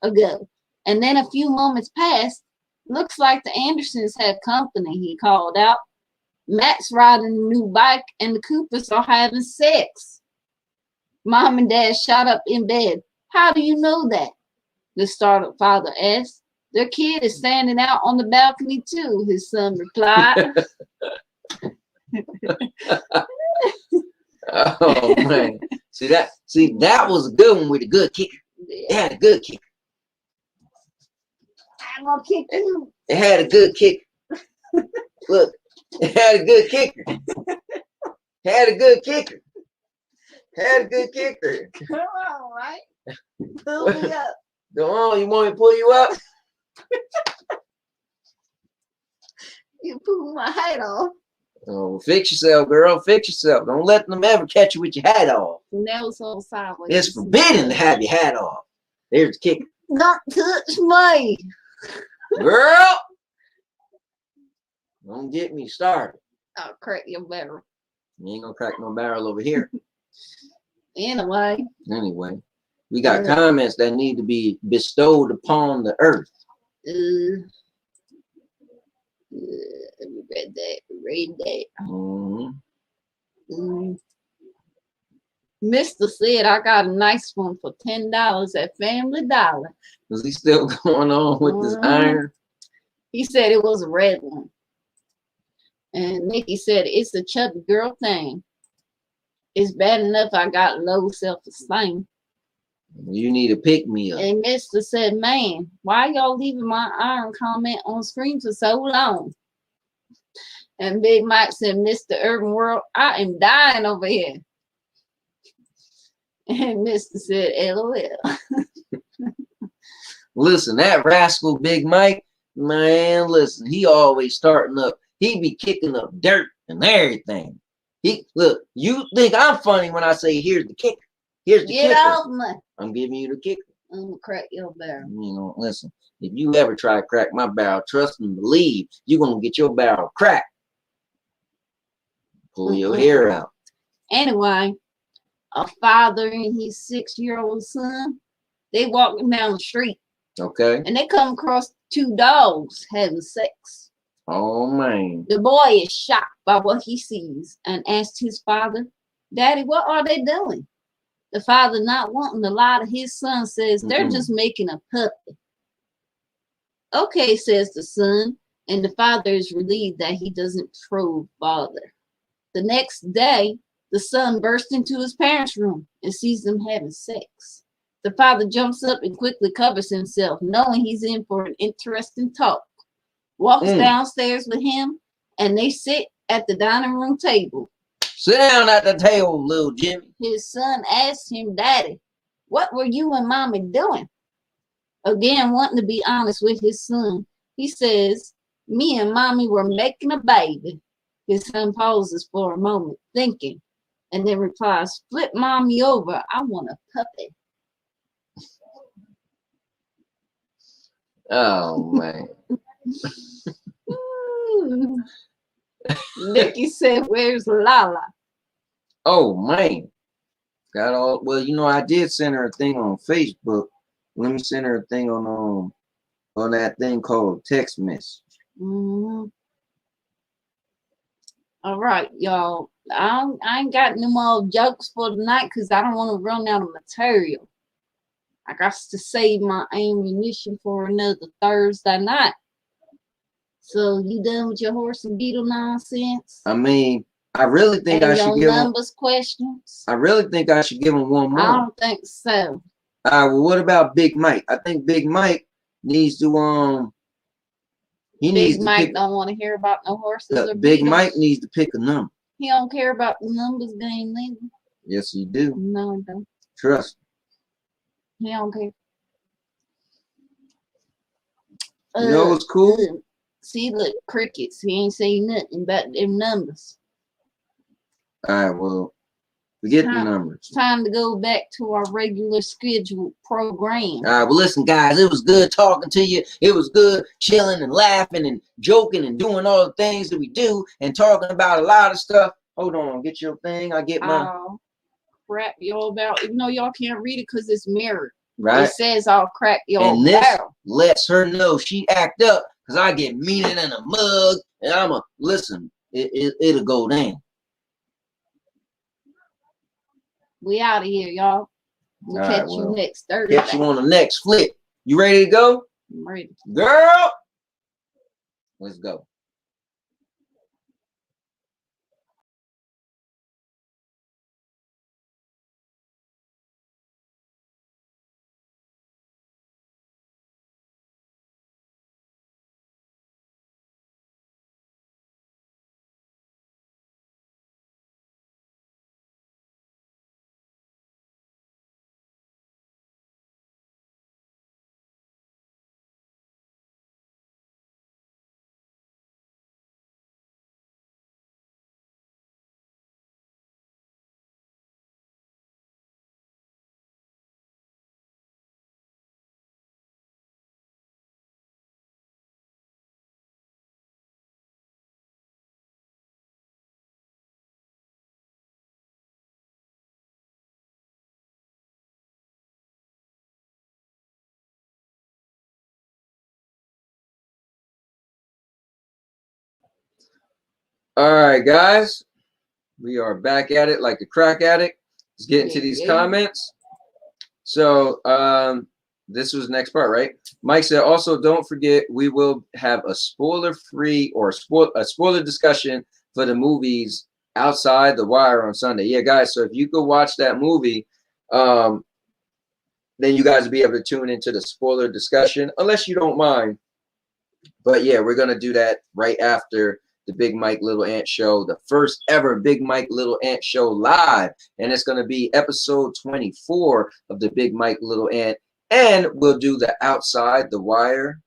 ago. And then a few moments passed. Looks like the Andersons have company, he called out. Matt's riding a new bike and the Coopers are having sex. Mom and Dad shot up in bed. How do you know that? The startled father asked. Their kid is standing out on the balcony too, his son replied. Oh man. See that was a good one with a good kicker. It had a good kicker. I'm gonna kick you. It had a good kicker. Look, it had a good kicker. Had a good kicker. Had a good kicker. Come on, right? Pull me up. Go on, you want me to pull you up? You pull my hat off. Oh, fix yourself, girl. Fix yourself. Don't let them ever catch you with your hat off. Now it's all sideways. It's forbidden to have your hat off. There's the kicker. Don't touch me. Girl! Don't get me started. I'll crack your barrel. You ain't gonna crack no barrel over here. Anyway, we got comments that need to be bestowed upon the earth. Read that. Mr. said I got a nice one for $10 at Family Dollar. Is he still going on with this iron? He said it was a red one. And Nikki said it's a chubby girl thing. It's bad enough I got low self-esteem. You need to pick me up. And Mr. said, man, why y'all leaving my iron comment on screen for so long? And Big Mike said, Mr. Urban World, I am dying over here. And Mr. said, LOL. Listen, that rascal Big Mike, man, listen, he always starting up. He be kicking up dirt and everything. Look, you think I'm funny when I say here's the kicker. Here's the kicker. Get off me. I'm giving you the kicker. I'm gonna crack your barrel. You know, listen, if you ever try to crack my barrel, trust and believe you're gonna get your barrel cracked. Pull your hair out. Anyway, a father and his 6-year-old son, they walking down the street. Okay. And they come across 2 dogs having sex. Oh man. The boy is shocked by what he sees and asks his father, Daddy, what are they doing? The father, not wanting to lie to his son, says they're just making a puppy. Okay, says the son, and the father is relieved that he doesn't probe father. The next day, the son bursts into his parents' room and sees them having sex. The father jumps up and quickly covers himself, knowing he's in for an interesting talk. Walks downstairs with him, and they sit at the dining room table. Sit down at the table, little Jimmy. His son asks him, Daddy, what were you and Mommy doing? Again, wanting to be honest with his son, he says, me and Mommy were making a baby. His son pauses for a moment, thinking. And then replies, flip mommy over. I want a puppy. Oh man. Nikki said, where's Lala? Oh man. Got all well, you know, I did send her a thing on Facebook. Let me send her a thing on that thing called text message. Mm-hmm. All right, y'all. I ain't got no more jokes for tonight because I don't want to run out of material. I got to save my ammunition for another Thursday night. So you done with your horse and beetle nonsense? I mean, I really think and I should your give numbers questions. I really think I should give him one more. I don't think so. Well, what about Big Mike? I think Big Mike needs to Big Mike don't want to hear about no horses or Big beetles. Mike needs to pick a number. He don't care about the numbers game neither. Yes, he do. No, he don't. Trust He don't care. me. You know what's cool? See, look, crickets. He ain't saying nothing about them numbers. All right, well, forget the numbers. It's time to go back to our regular scheduled program. All right, well, listen, guys, it was good talking to you. It was good chilling and laughing and joking and doing all the things that we do and talking about a lot of stuff. Hold on, get your thing. I get my crap y'all about. Even though y'all can't read it because it's mirrored. Right. It says I'll crap y'all and this about. lets her know she act up because I get meaner than a mug and I'ma listen. It'll go down. We out of here, y'all. We'll catch you next Thursday. Catch you on the next flip. You ready to go? I'm ready. Girl, let's go. All right, guys, we are back at it like a crack addict. Let's get into these comments. So this was the next part, right? Mike said, also don't forget we will have a spoiler-free or a spoiler discussion for the movies Outside the Wire on Sunday. Yeah, guys, so if you could watch that movie, then you guys will be able to tune into the spoiler discussion, unless you don't mind. But yeah, we're going to do that right after the Big Mike Little Ant Show, the first ever Big Mike Little Ant Show live. And it's going to be episode 24 of the Big Mike Little Ant. And we'll do the Outside the Wire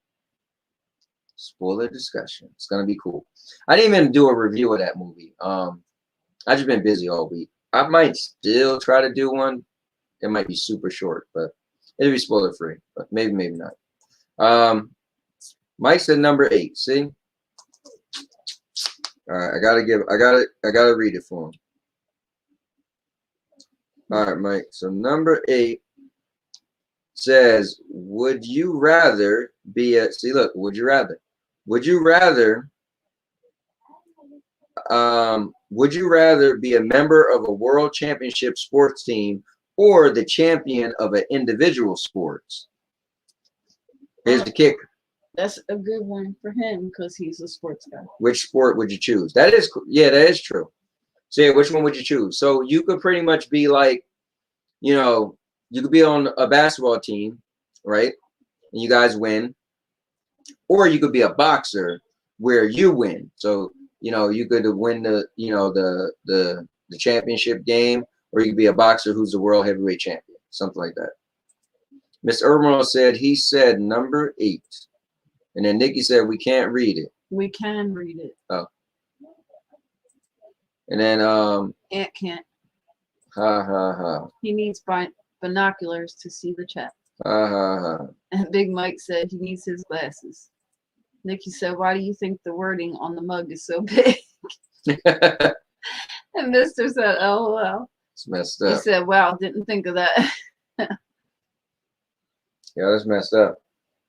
spoiler discussion. It's going to be cool. I didn't even do a review of that movie. I've just been busy all week. I might still try to do one. It might be super short, but it'll be spoiler free. But maybe, maybe not. Mike said number 8. See? All right, I gotta read it for him. All right, Mike. So number 8 says, would you rather be a would you rather be a member of a world championship sports team or the champion of an individual sports? Here's the kicker. That's a good one for him because he's a sports guy. Which sport would you choose? That is, yeah, that is true. So yeah, which one would you choose? So you could pretty much be like, you know, you could be on a basketball team, right? And you guys win. Or you could be a boxer where you win. So, you know, you could win the, you know, the championship game, or you could be a boxer who's the world heavyweight champion, something like that. Miss Irma said he said number 8. And then Nikki said we can't read it. We can read it. Oh. And then It can't. Ha ha ha. He needs binoculars to see the chat. Ha ha ha. And Big Mike said he needs his glasses. Nikki said, why do you think the wording on the mug is so big? And Mr. said, LOL. It's messed He up. said, wow, didn't think of that. Yeah, that's messed up.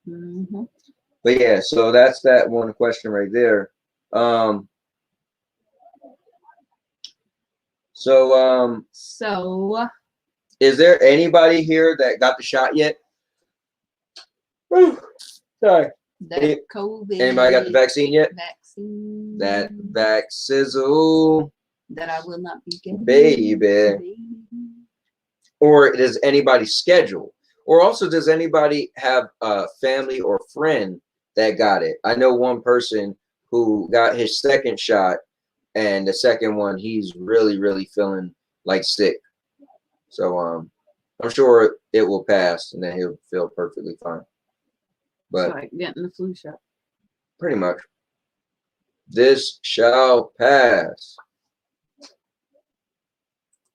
Mm-hmm. But yeah, so that's that one question right there. So is there anybody here that got the shot yet? Whew, sorry. That COVID. Anybody got the vaccine yet? Vaccine. That vac sizzle. That I will not be getting. Baby. Or does anybody schedule? Or also, does anybody have a family or friend that got it? I know one person who got his second shot, and the second one, he's really, really feeling like sick. So I'm sure it will pass, and then he'll feel perfectly fine. But it's like getting the flu shot. pretty much. This shall pass.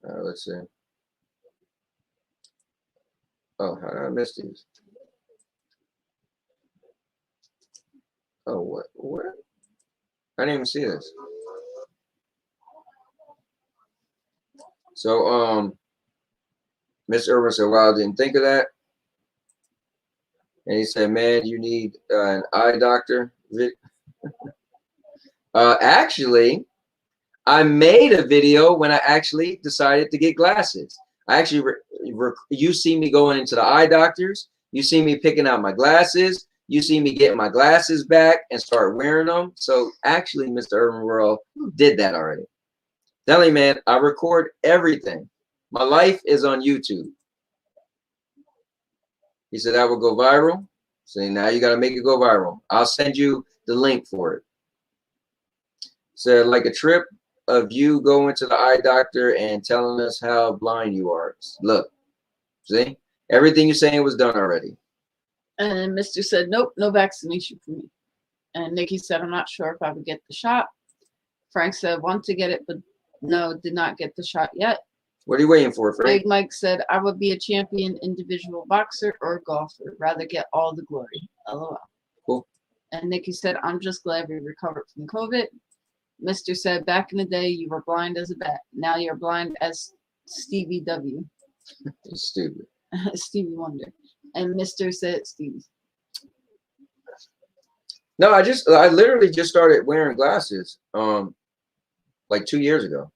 Let's see. Oh, how did I miss these? Oh, what? I didn't even see this. So, Miss Irvin said, wow, I didn't think of that. And he said, man, you need an eye doctor. Actually, I made a video when I actually decided to get glasses. I actually, you see me going into the eye doctors. You see me picking out my glasses. You see me getting my glasses back and start wearing them. So actually, Mr. Urban World did that already. Telling you, man, I record everything. My life is on YouTube. He said that will go viral. So now you got to make it go viral. I'll send you the link for it. Said like a trip of you going to the eye doctor and telling us how blind you are. Look, see, everything you're saying was done already. And Mr. said, nope, no vaccination for me. And Nikki said, I'm not sure if I would get the shot. Frank said, want to get it, but no, did not get the shot yet. What are you waiting for, Frank? Big Mike said, I would be a champion individual boxer or golfer. Rather get all the glory. LOL. Cool. And Nikki said, I'm just glad we recovered from COVID. Mr. said, back in the day, you were blind as a bat. Now you're blind as Stevie W. Stupid. Stevie Wonder. And Mr. said, Stevie. No, I literally just started wearing glasses like 2 years ago.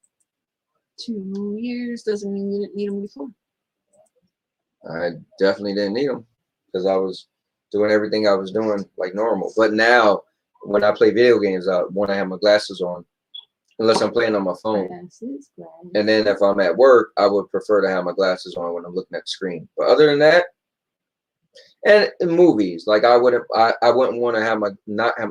2 years doesn't mean you didn't need them before. I definitely didn't need them because I was doing everything I was doing like normal. But now when I play video games, I want to have my glasses on unless I'm playing on my phone. And then if I'm at work, I would prefer to have my glasses on when I'm looking at the screen. But other than that, and in movies, like I wouldn't want to have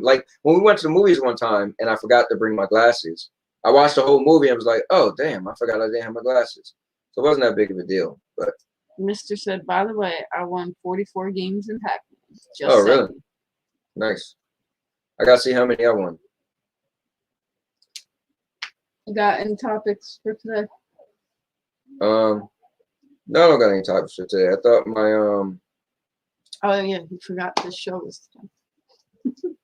like when we went to the movies one time and I forgot to bring my glasses. I watched the whole movie and was like, oh damn, I forgot I didn't have my glasses. So it wasn't that big of a deal. But Mr. said, by the way, I won 44 games in Pac-Man. Oh really? Nice. I gotta see how many I won. You got any topics for today? No, I don't got any topics for today. I thought my Oh yeah, you forgot this show was today.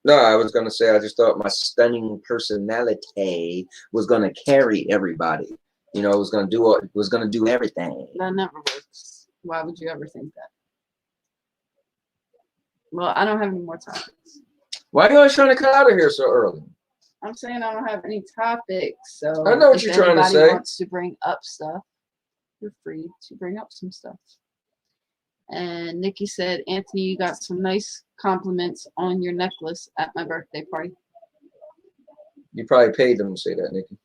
No, I was gonna say I just thought my stunning personality was gonna carry everybody. You know, it was gonna do everything. That never works. Why would you ever think that? Well, I don't have any more topics. Why are you always trying to cut out of here so early? I'm saying I don't have any topics. So I know what you're trying to say. If anybody wants to bring up stuff, you're free to bring up some stuff. And Nikki said, Anthony, you got some nice compliments on your necklace at my birthday party. You probably paid them to say that, Nikki.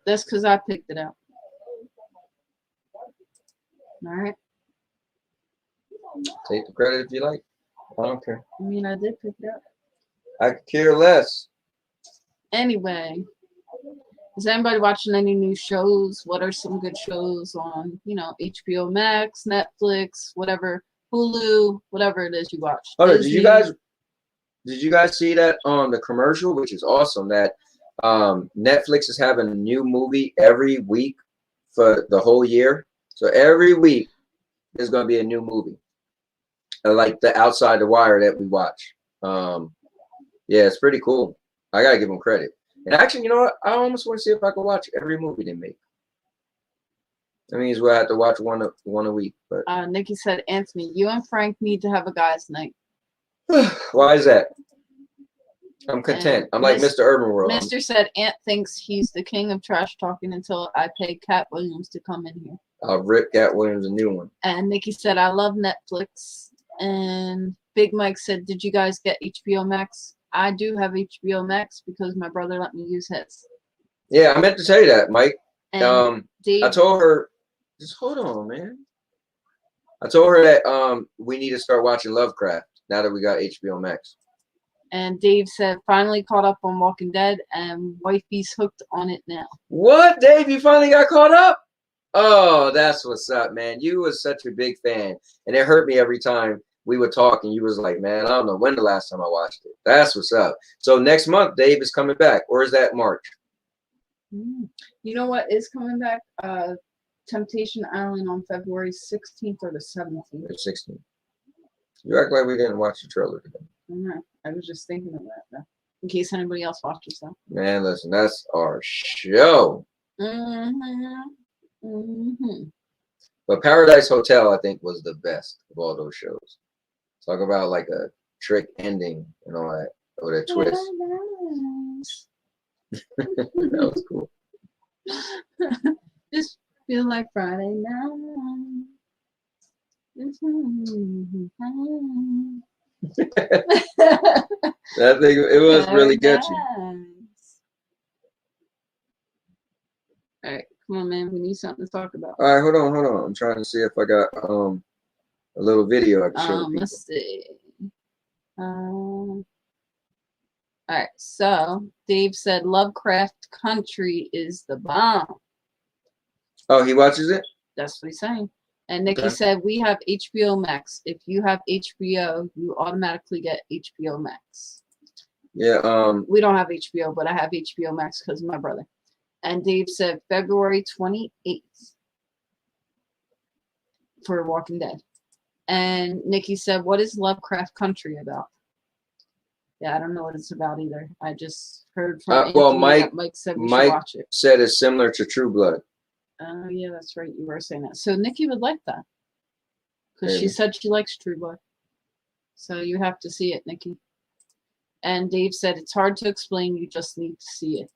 That's because I picked it out. All right. Take the credit if you like. I don't care. I mean, I did pick it up. I could care less. Anyway, is anybody watching any new shows? What are some good shows on, HBO Max, Netflix, whatever, Hulu, whatever it is you watch? Oh, did you guys see that on the commercial, which is awesome, that Netflix is having a new movie every week for the whole year. So every week there's going to be a new movie, like the Outside the Wire that we watch. Yeah, it's pretty cool. I gotta give them credit. And actually, you know what? I almost want to see if I can watch every movie they make. That means we'll have to watch one a week. But Nikki said, Anthony, you and Frank need to have a guys' night. why is that? I'm content. And I'm like Mr. Urban World. Mr. said Ant thinks he's the king of trash talking until I pay Cat Williams to come in here. I'll rip Cat Williams a new one. And Nikki said, I love Netflix. And Big Mike said, did you guys get HBO Max? I do have HBO Max because my brother let me use his. Yeah, I meant to tell you that, Mike. And Dave, I told her, just hold on, man. I told her that we need to start watching Lovecraft now that we got HBO Max. And Dave said, finally caught up on Walking Dead, and Wifey's hooked on it now. What, Dave? You finally got caught up? Oh, that's what's up, man. You was such a big fan, and it hurt me every time we would talk, and you was like, man, I don't know when the last time I watched it. That's what's up. So next month, Dave is coming back, or is that March? You know what is coming back? Temptation Island on February 16th or the 17th. It's 16th. You act like we didn't watch the trailer today. I was just thinking of that, though, in case anybody else watches that. Man, listen, that's our show. But Paradise Hotel, I think, was the best of all those shows. Talk about like a trick ending and all that, or that twist. That was cool. Just feel like Friday night. That thing, it was really catchy. All right, come on, man. We need something to talk about. All right, hold on. I'm trying to see if I got a little video I can show people. Let's see. All right, so Dave said Lovecraft Country is the bomb. Oh, he watches it? That's what he's saying. And Nikki said, we have HBO Max. If you have HBO, you automatically get HBO Max. Yeah. We don't have HBO, but I have HBO Max because of my brother. And Dave said February 28th for Walking Dead. And Nikki said, what is Lovecraft Country about? Yeah, I don't know what it's about either. I just heard from well, Mike said we should watch it. Said it's similar to True Blood. Oh, yeah, that's right. You were saying that. So Nikki would like that. Because she said she likes True Blood. So you have to see it, Nikki. And Dave said, it's hard to explain. You just need to see it.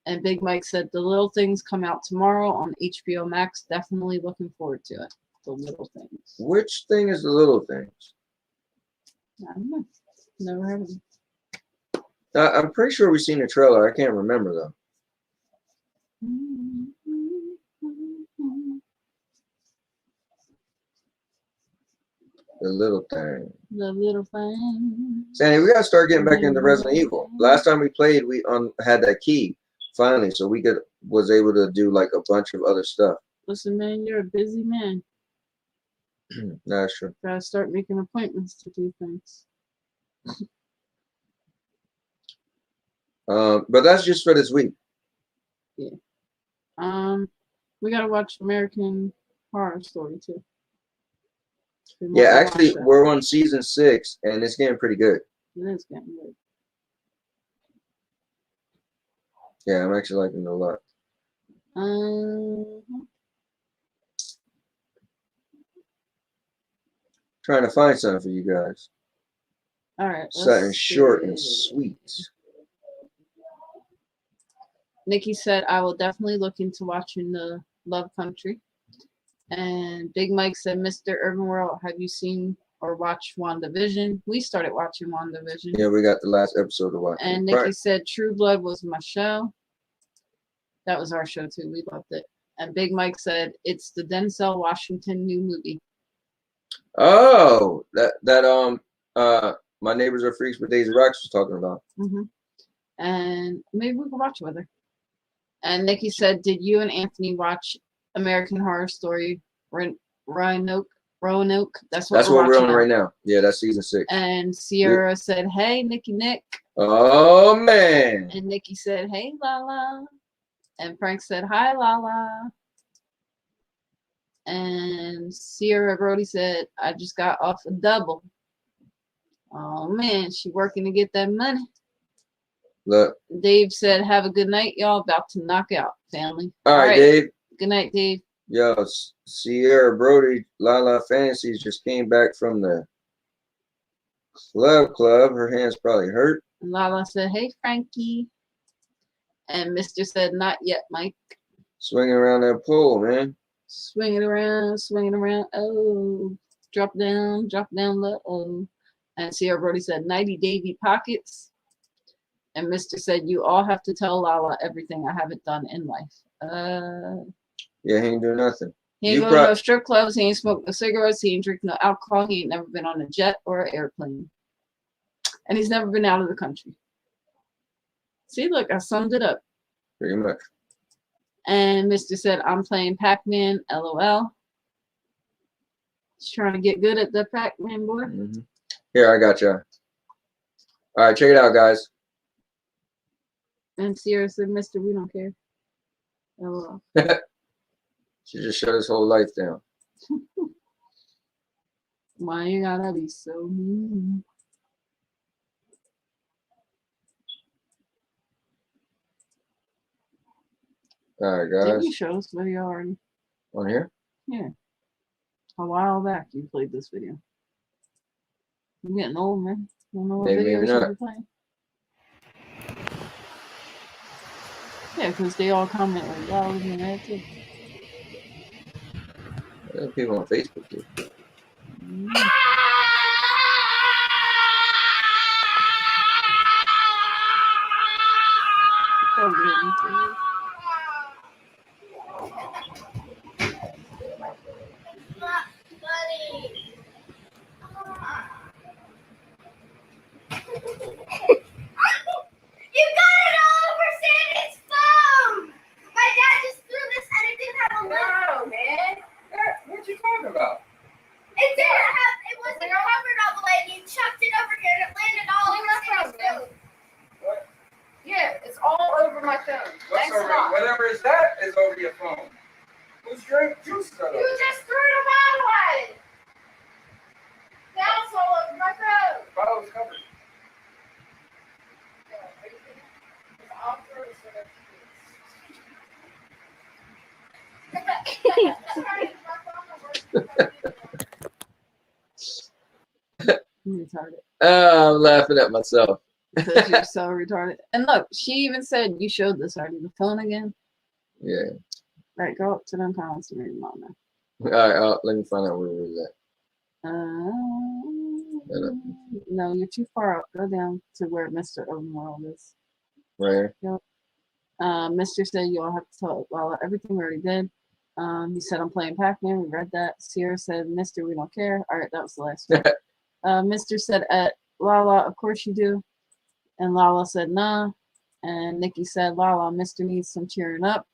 And Big Mike said, the Little Things come out tomorrow on HBO Max. Definitely looking forward to it. The Little Things. Which thing is the Little Things? I don't know. Never heard of it. I'm pretty sure we've seen the trailer. I can't remember, though. The Little Thing. The Little Thing. Sandy, we gotta start getting back into Resident Evil. Last time we played, we had that key finally, so we was able to do like a bunch of other stuff. Listen, man, you're a busy man. That's true. Gotta start making appointments to do things. But that's just for this week. Yeah. We gotta watch American Horror Story too. Yeah, actually, we're on season 6, and it's getting pretty good. It is getting good. Yeah, I'm actually liking it a lot. Trying to find something for you guys. All right. Something short and sweet. Nikki said, I will definitely look into watching the Love Country. And Big Mike said, Mr. Urban World, have you seen or watched WandaVision? We started watching WandaVision. Yeah, we got the last episode to watch. And Nikki said, True Blood was my show. That was our show too. We loved it. And Big Mike said, it's the Denzel Washington new movie. Oh, My Neighbors Are Freaks with Daisy Rocks was talking about. And maybe we can watch it with her. And Nikki said, did you and Anthony watch American Horror Story Roanoke? That's what we're on right now. Yeah, that's season 6. And Sierra said, hey, Nick, Oh man. And Nikki said, "Hey, Lala." And Frank said, "Hi, Lala." And Sierra Brody said, "I just got off a double." Oh man, she working to get that money. Look. Dave said, "Have a good night, y'all. About to knock out, family." All right, Dave. Good night, Dave. Yo, Sierra Brody, Lala Fantasies just came back from the club. Her hands probably hurt. And Lala said, "Hey, Frankie." And Mr. said, "Not yet, Mike." Swinging around that pole, man. Swinging around, swinging around. Oh, drop down low. Oh. And Sierra Brody said, "Nighty Davy pockets." And Mr. said, "You all have to tell Lala everything I haven't done in life." Yeah, he ain't do nothing. He ain't go to no strip clubs. He ain't smoked no cigarettes. He ain't drink no alcohol. He ain't never been on a jet or an airplane. And he's never been out of the country. See, look, I summed it up. Pretty much. And Mr. said, "I'm playing Pac-Man, LOL." He's trying to get good at the Pac-Man, boy. Mm-hmm. Here, I got you. All right, check it out, guys. And Sierra said, "Mr. We don't care." LOL. She just shut his whole life down. Why you gotta be so mean? All right, guys. Didn't you show this video already? On here? Yeah. A while back you played this video. You're getting old, man. Don't know what Maybe videos not. you're playing. Yeah, because they all comment like, "Wow, look at that too." People on Facebook do. You got it all over Sandy's phone! My dad just threw this and it didn't have a lid. No, man. What you talking about? It didn't have, it wasn't covered all the way and you chucked it over here and it landed all over Sandy's phone. What? Yeah, it's all over my phone. Thanks a lot. Whatever is that is over your phone. Who's drank juice out of You just threw it all away. Now it's all over my phone. The bottle was covered. Retarded. I'm laughing at myself. Because you're so retarded. And look, she even said, you showed this already. The phone again? Yeah. Right, go up to them comments and read them all now. All right, let me find out where it was at. No, you're too far up. Go down to where Mr. Overworld is. Right here? Yep. Mr. said you all have to tell Lala everything we already did. He said, "I'm playing Pac-Man." We read that. Sierra said, "Mr. We don't care." All right, that was the last one. Mr. said, "Lala, of course you do." And Lala said, "Nah." And Nikki said, "Lala, Mr. needs some cheering up."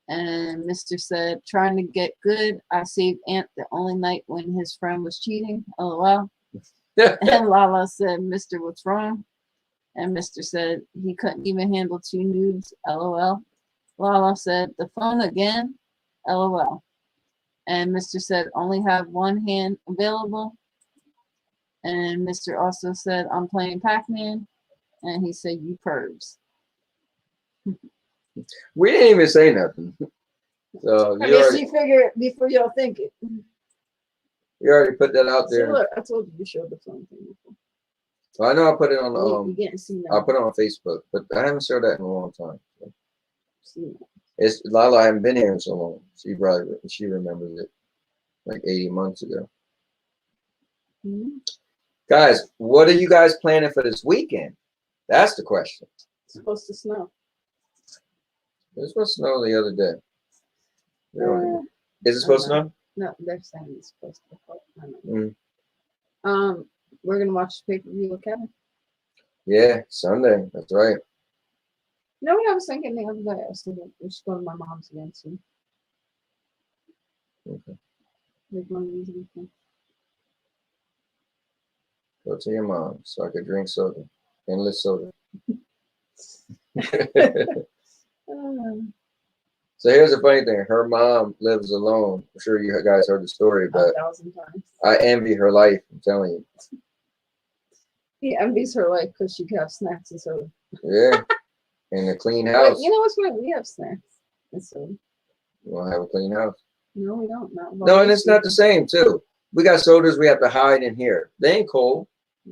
And Mr. said, "Trying to get good. I saved Aunt the only night when his friend was cheating. LOL." And Lala said, "Mr. What's wrong?" And Mr. said, "He couldn't even handle two nudes. LOL." Lala said, "The phone again. LOL." And Mr. said, "Only have one hand available." And Mr. also said, "I'm playing Pac-Man." And he said, "You pervs." We didn't even say nothing. So I guess you figure it before y'all think it. You already put that out there. See, look, I told you to show the phone thing before. Well, I know I put it on You can't see that. I put it on Facebook, but I haven't showed that in a long time. So. See that. It's Lala. I haven't been here in so long. She remembers it like 80 months ago. Mm-hmm. Guys, what are you guys planning for this weekend? That's the question. It's supposed to snow. It was supposed to snow the other day. Is it supposed to snow? No, they're saying it's supposed to. I don't know. We're gonna watch the pay-per-view with Kevin. Yeah, Sunday. That's right. You know what I was thinking the other day? I was thinking we should go to my mom's again soon. Okay. Like one of these weekends. Go to your mom so I could drink soda. Endless soda. So here's the funny thing. Her mom lives alone. I'm sure you guys heard the story, but 1,000 times. I envy her life. I'm telling you. He envies her life because she can have snacks and soda. Yeah. In a clean But house. you know what's weird? We have snacks and soda. You want to have a clean house? No, we don't. Not No, and it's not the same, too. We got sodas we have to hide in here. They ain't cold.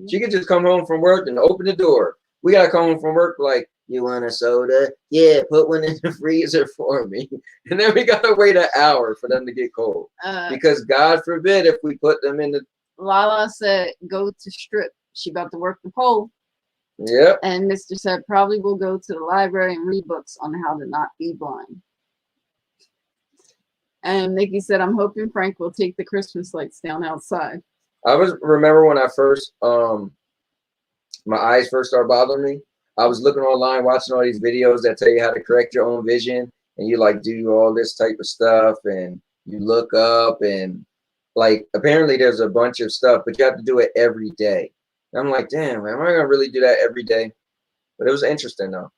She could just come home from work and open the door. We got to come home from work like, you want a soda? Yeah, put one in the freezer for me. And then we got to wait an hour for them to get cold. Because God forbid if we put them in the... Lala said, go to strip. She about to work the pole. Yep. And Mr. said, probably will go to the library and read books on how to not be blind. And Nikki said, I'm hoping Frank will take the Christmas lights down outside. I remember when I first, my eyes first started bothering me. I was looking online, watching all these videos that tell you how to correct your own vision. And you like do all this type of stuff and you look up and like, apparently there's a bunch of stuff, but you have to do it every day. And I'm like, damn, am I going to really do that every day? But it was interesting though.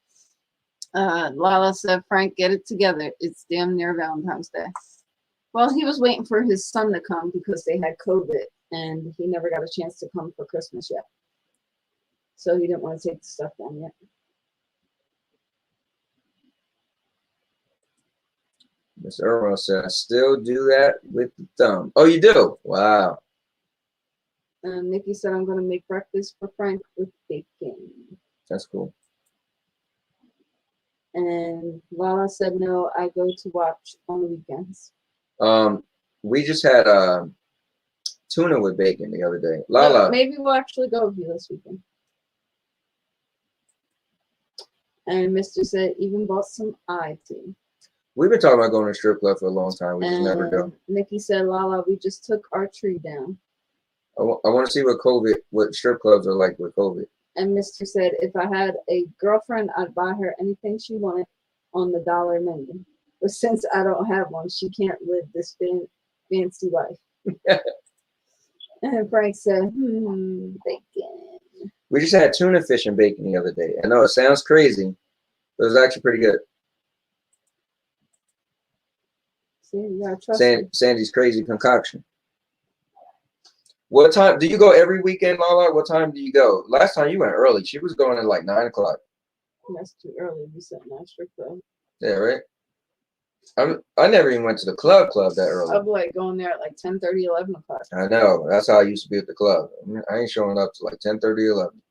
Lala said, Frank, get it together. It's damn near Valentine's Day. Well, he was waiting for his son to come because they had COVID and he never got a chance to come for Christmas yet. So he didn't want to take the stuff down yet. Mr. Earl said, I still do that with the thumb. Oh, you do? Wow. Nikki said, I'm going to make breakfast for Frank with bacon. That's cool. And Lala said, no, I go to watch on the weekends. We just had tuna with bacon the other day. Lala. Maybe we'll actually go with you this weekend. And Mr. said, even bought some eye tea. We've been talking about going to a strip club for a long time. We just never go. Nikki said, Lala, we just took our tree down. I want to see what strip clubs are like with COVID. And Mr. said, if I had a girlfriend, I'd buy her anything she wanted on the dollar menu. But since I don't have one, she can't live this fancy life. And Frank said, bacon. We just had tuna fish and bacon the other day. I know it sounds crazy, but it was actually pretty good. See, you gotta trust me. Sandy's crazy concoction. What time do you go every weekend, Lala? What time do you go? Last time you went early. She was going at like 9 o'clock. That's too early. We set an strip club. Yeah, right. I never even went to the club that early. I'd be like going there at like 10:30, 11 o'clock. I know. That's how I used to be at the club. I ain't showing up to like 10:30, 11.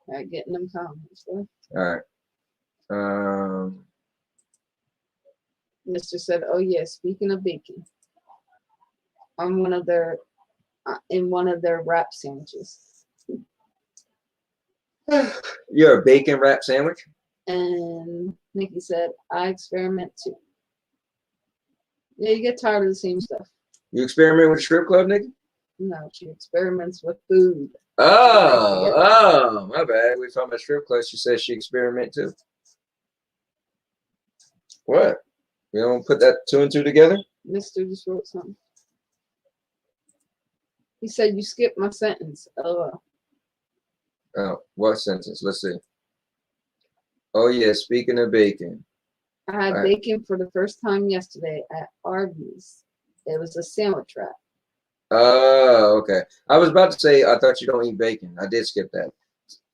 All right, getting them comments. All right. Mr. said, "Oh yeah, speaking of bacon, I'm in one of their wrap sandwiches." You're a bacon wrap sandwich? And Nikki said, "I experiment too." Yeah, you get tired of the same stuff. You experiment with a strip club, Nikki? No, she experiments with food. Oh, my bad. We were talking about strip clubs. She says she experiment too. What? You don't put that 2 and 2 together? Mr. just wrote something. He said, "You skipped my sentence." LOL. Oh, what sentence? Let's see. Oh, yeah. Speaking of bacon. I had bacon for the first time yesterday at Arby's. It was a sandwich wrap. Oh, okay. I was about to say, I thought you don't eat bacon. I did skip that.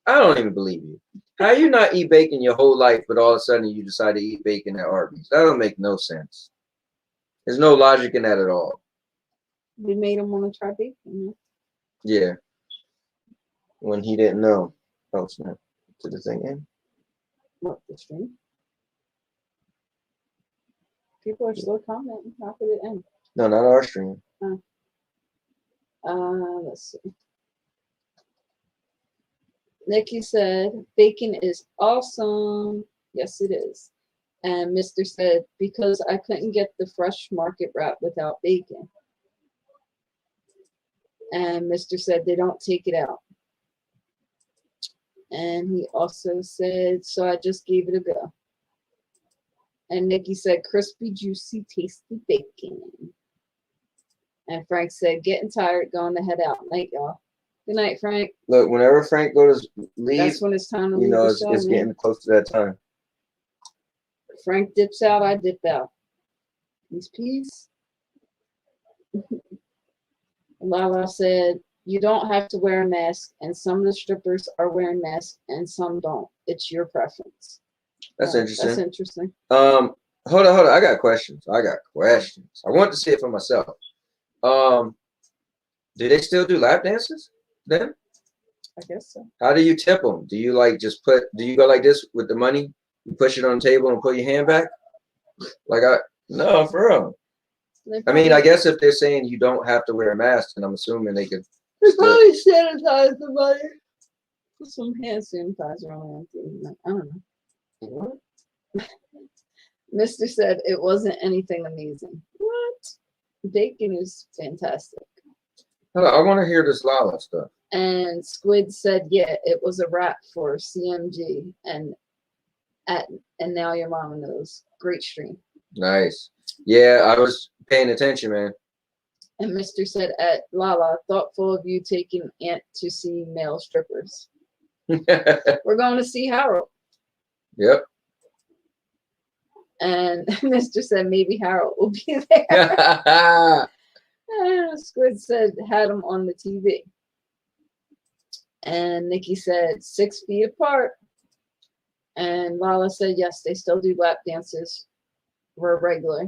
I don't even believe you. How you not eat bacon your whole life, but all of a sudden you decide to eat bacon at Arby's? That don't make no sense. There's no logic in that at all. We made him want to try bacon. Yeah. When he didn't know. Oh, snap. Did the thing in? What, the stream? People are still commenting. How could it end? No, not our stream. Let's see. Nikki said, "Bacon is awesome." Yes, it is. And Mr. said, "Because I couldn't get the fresh market wrap without bacon." And Mr. said, "They don't take it out." And he also said, "So I just gave it a go." And Nikki said, "Crispy, juicy, tasty bacon." And Frank said, "Getting tired, going to head out. Night, y'all." Good night, Frank. Look, whenever Frank goes to leave, That's when it's time to leave you know, the it's show, man. getting close to that time. Frank dips out, I dip out. Peace. Lala said, you don't have to wear a mask, and some of the strippers are wearing masks and some don't. It's your preference. That's interesting. That's interesting. Hold on. I got questions. I want to see it for myself. Do they still do lap dances then? I guess so. How do you tip them? Do you like just do you go like this with the money? You push it on the table and pull your hand back? No, for real. I mean, I guess if they're saying you don't have to wear a mask, and I'm assuming they could. They probably sanitize the money. Put some hand sanitizer on it. I don't know. Mr. said it wasn't anything amazing. What? Bacon is fantastic. I want to hear this Lala stuff. And Squid said, yeah, it was a wrap for CMG and now your mama knows. Great stream. Nice. Yeah, I was paying attention, man. And Mr. said at Lala, thoughtful of you taking Aunt to see male strippers. We're going to see Harold. Yep. And Mr. said maybe Harold will be there. Squid said had him on the TV. And Nikki said 6 feet apart. And Lala said yes, they still do lap dances. We're regular.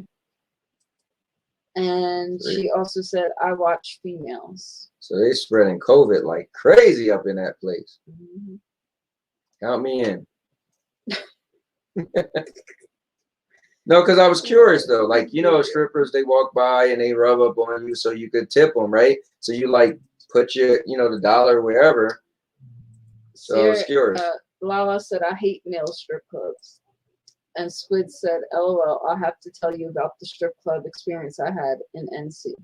And she also said I watch females. So they spreading COVID like crazy up in that place. Mm-hmm. Count me in. No, because I was curious though. Like, you know, strippers, they walk by and they rub up on you so you could tip them, right? So you like put your, you know, the dollar wherever. So I was curious. Lala said, I hate male strip clubs. And Squid said, LOL, I'll have to tell you about the strip club experience I had in NC.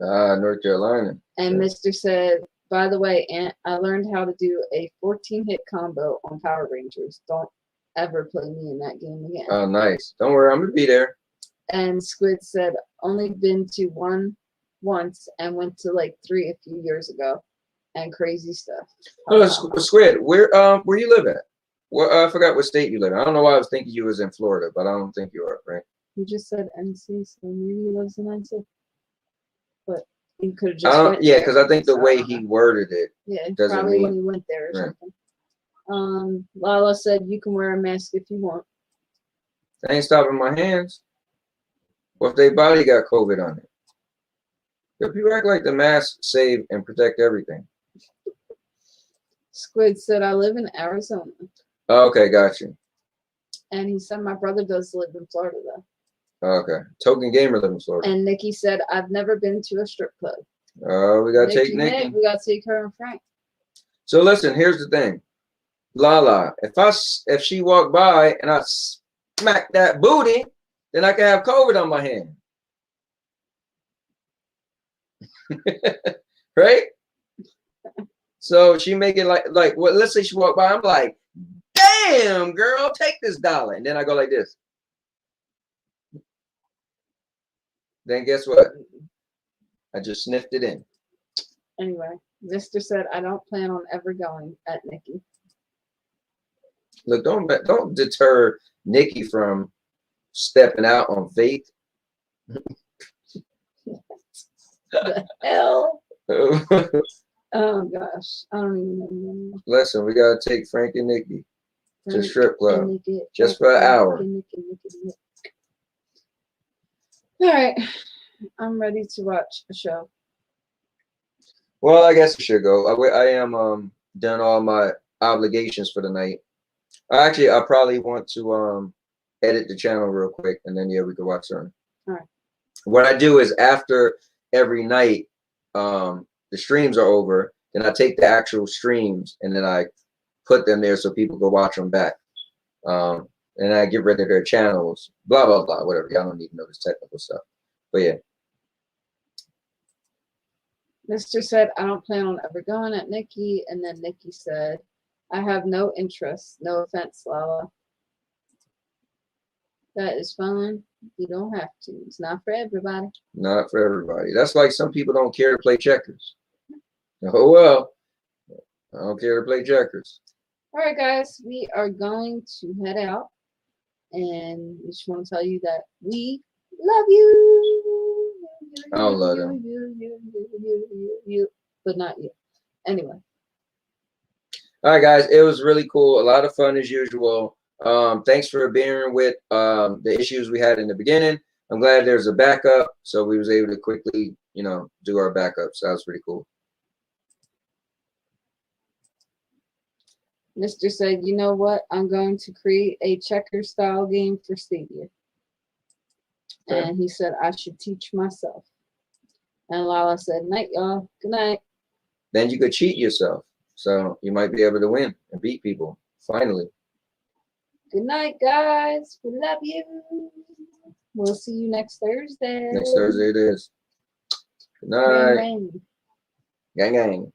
North Carolina. And Mr. said, by the way, Aunt, I learned how to do a 14-hit combo on Power Rangers. Don't ever play me in that game again. Oh, nice. Don't worry, I'm going to be there. And Squid said, only been to one once and went to like 3 a few years ago. And crazy stuff. Oh, Squid, where you live at? Well, I forgot what state you live in. I don't know why I was thinking you was in Florida, but I don't think you are, right? You just said NC, so maybe he lives in NC. But he could have just yeah, because I think the way he worded it. Yeah, doesn't probably mean, when he went there or something. Lala said you can wear a mask if you want. I ain't stopping my hands. What if their body got COVID on it? If you act like the mask save and protect everything. Squid said, I live in Arizona. Oh, okay, got you. And he said, my brother does live in Florida, though. Oh, okay. Token Gamer live in Florida. And Nikki said, I've never been to a strip club. Oh, we got to take Nikki. We got to take her and Frank. So listen, here's the thing. Lala, if she walked by and I smack that booty, then I can have COVID on my hand. Right? So she make it like well, let's say she walked by, I'm like, damn girl, take this dollar. And then I go like this. Then guess what? I just sniffed it in. Anyway, Mr. said, I don't plan on ever going at Nikki. Look, don't deter Nikki from stepping out on faith. The hell? Oh gosh, I don't even know. Listen, we gotta take Frank and Nikki to strip club just for an hour. All right, I'm ready to watch a show. Well, I guess I should go. I am done all my obligations for the night. Actually, I probably want to edit the channel real quick, and then yeah, we can watch something. All right. What I do is after every night, the streams are over, then I take the actual streams and then I put them there so people go watch them back. And I get rid of their channels, blah, blah, blah, whatever. Y'all don't need to know this technical stuff. But yeah. Mr. said, I don't plan on ever going at Nikki. And then Nikki said, I have no interest. No offense, Lala. That is fine. You don't have to. It's not for everybody. Not for everybody. That's like some people don't care to play checkers. Oh, well. I don't care to play checkers. All right, guys, we are going to head out, and we just want to tell you that we love you. I don't love them. You, but not you. Anyway. All right, guys, it was really cool. A lot of fun as usual. Thanks for bearing with the issues we had in the beginning. I'm glad there's a backup, so we was able to quickly, you know, do our backup. So that was pretty cool. Mr. said, you know what? I'm going to create a checker style game for Stadia. Okay. And he said I should teach myself. And Lala said, night, y'all. Good night. Then you could cheat yourself. So you might be able to win and beat people. Finally. Good night, guys. We love you. We'll see you next Thursday. Next Thursday it is. Good night. Bang, bang. Gang, gang.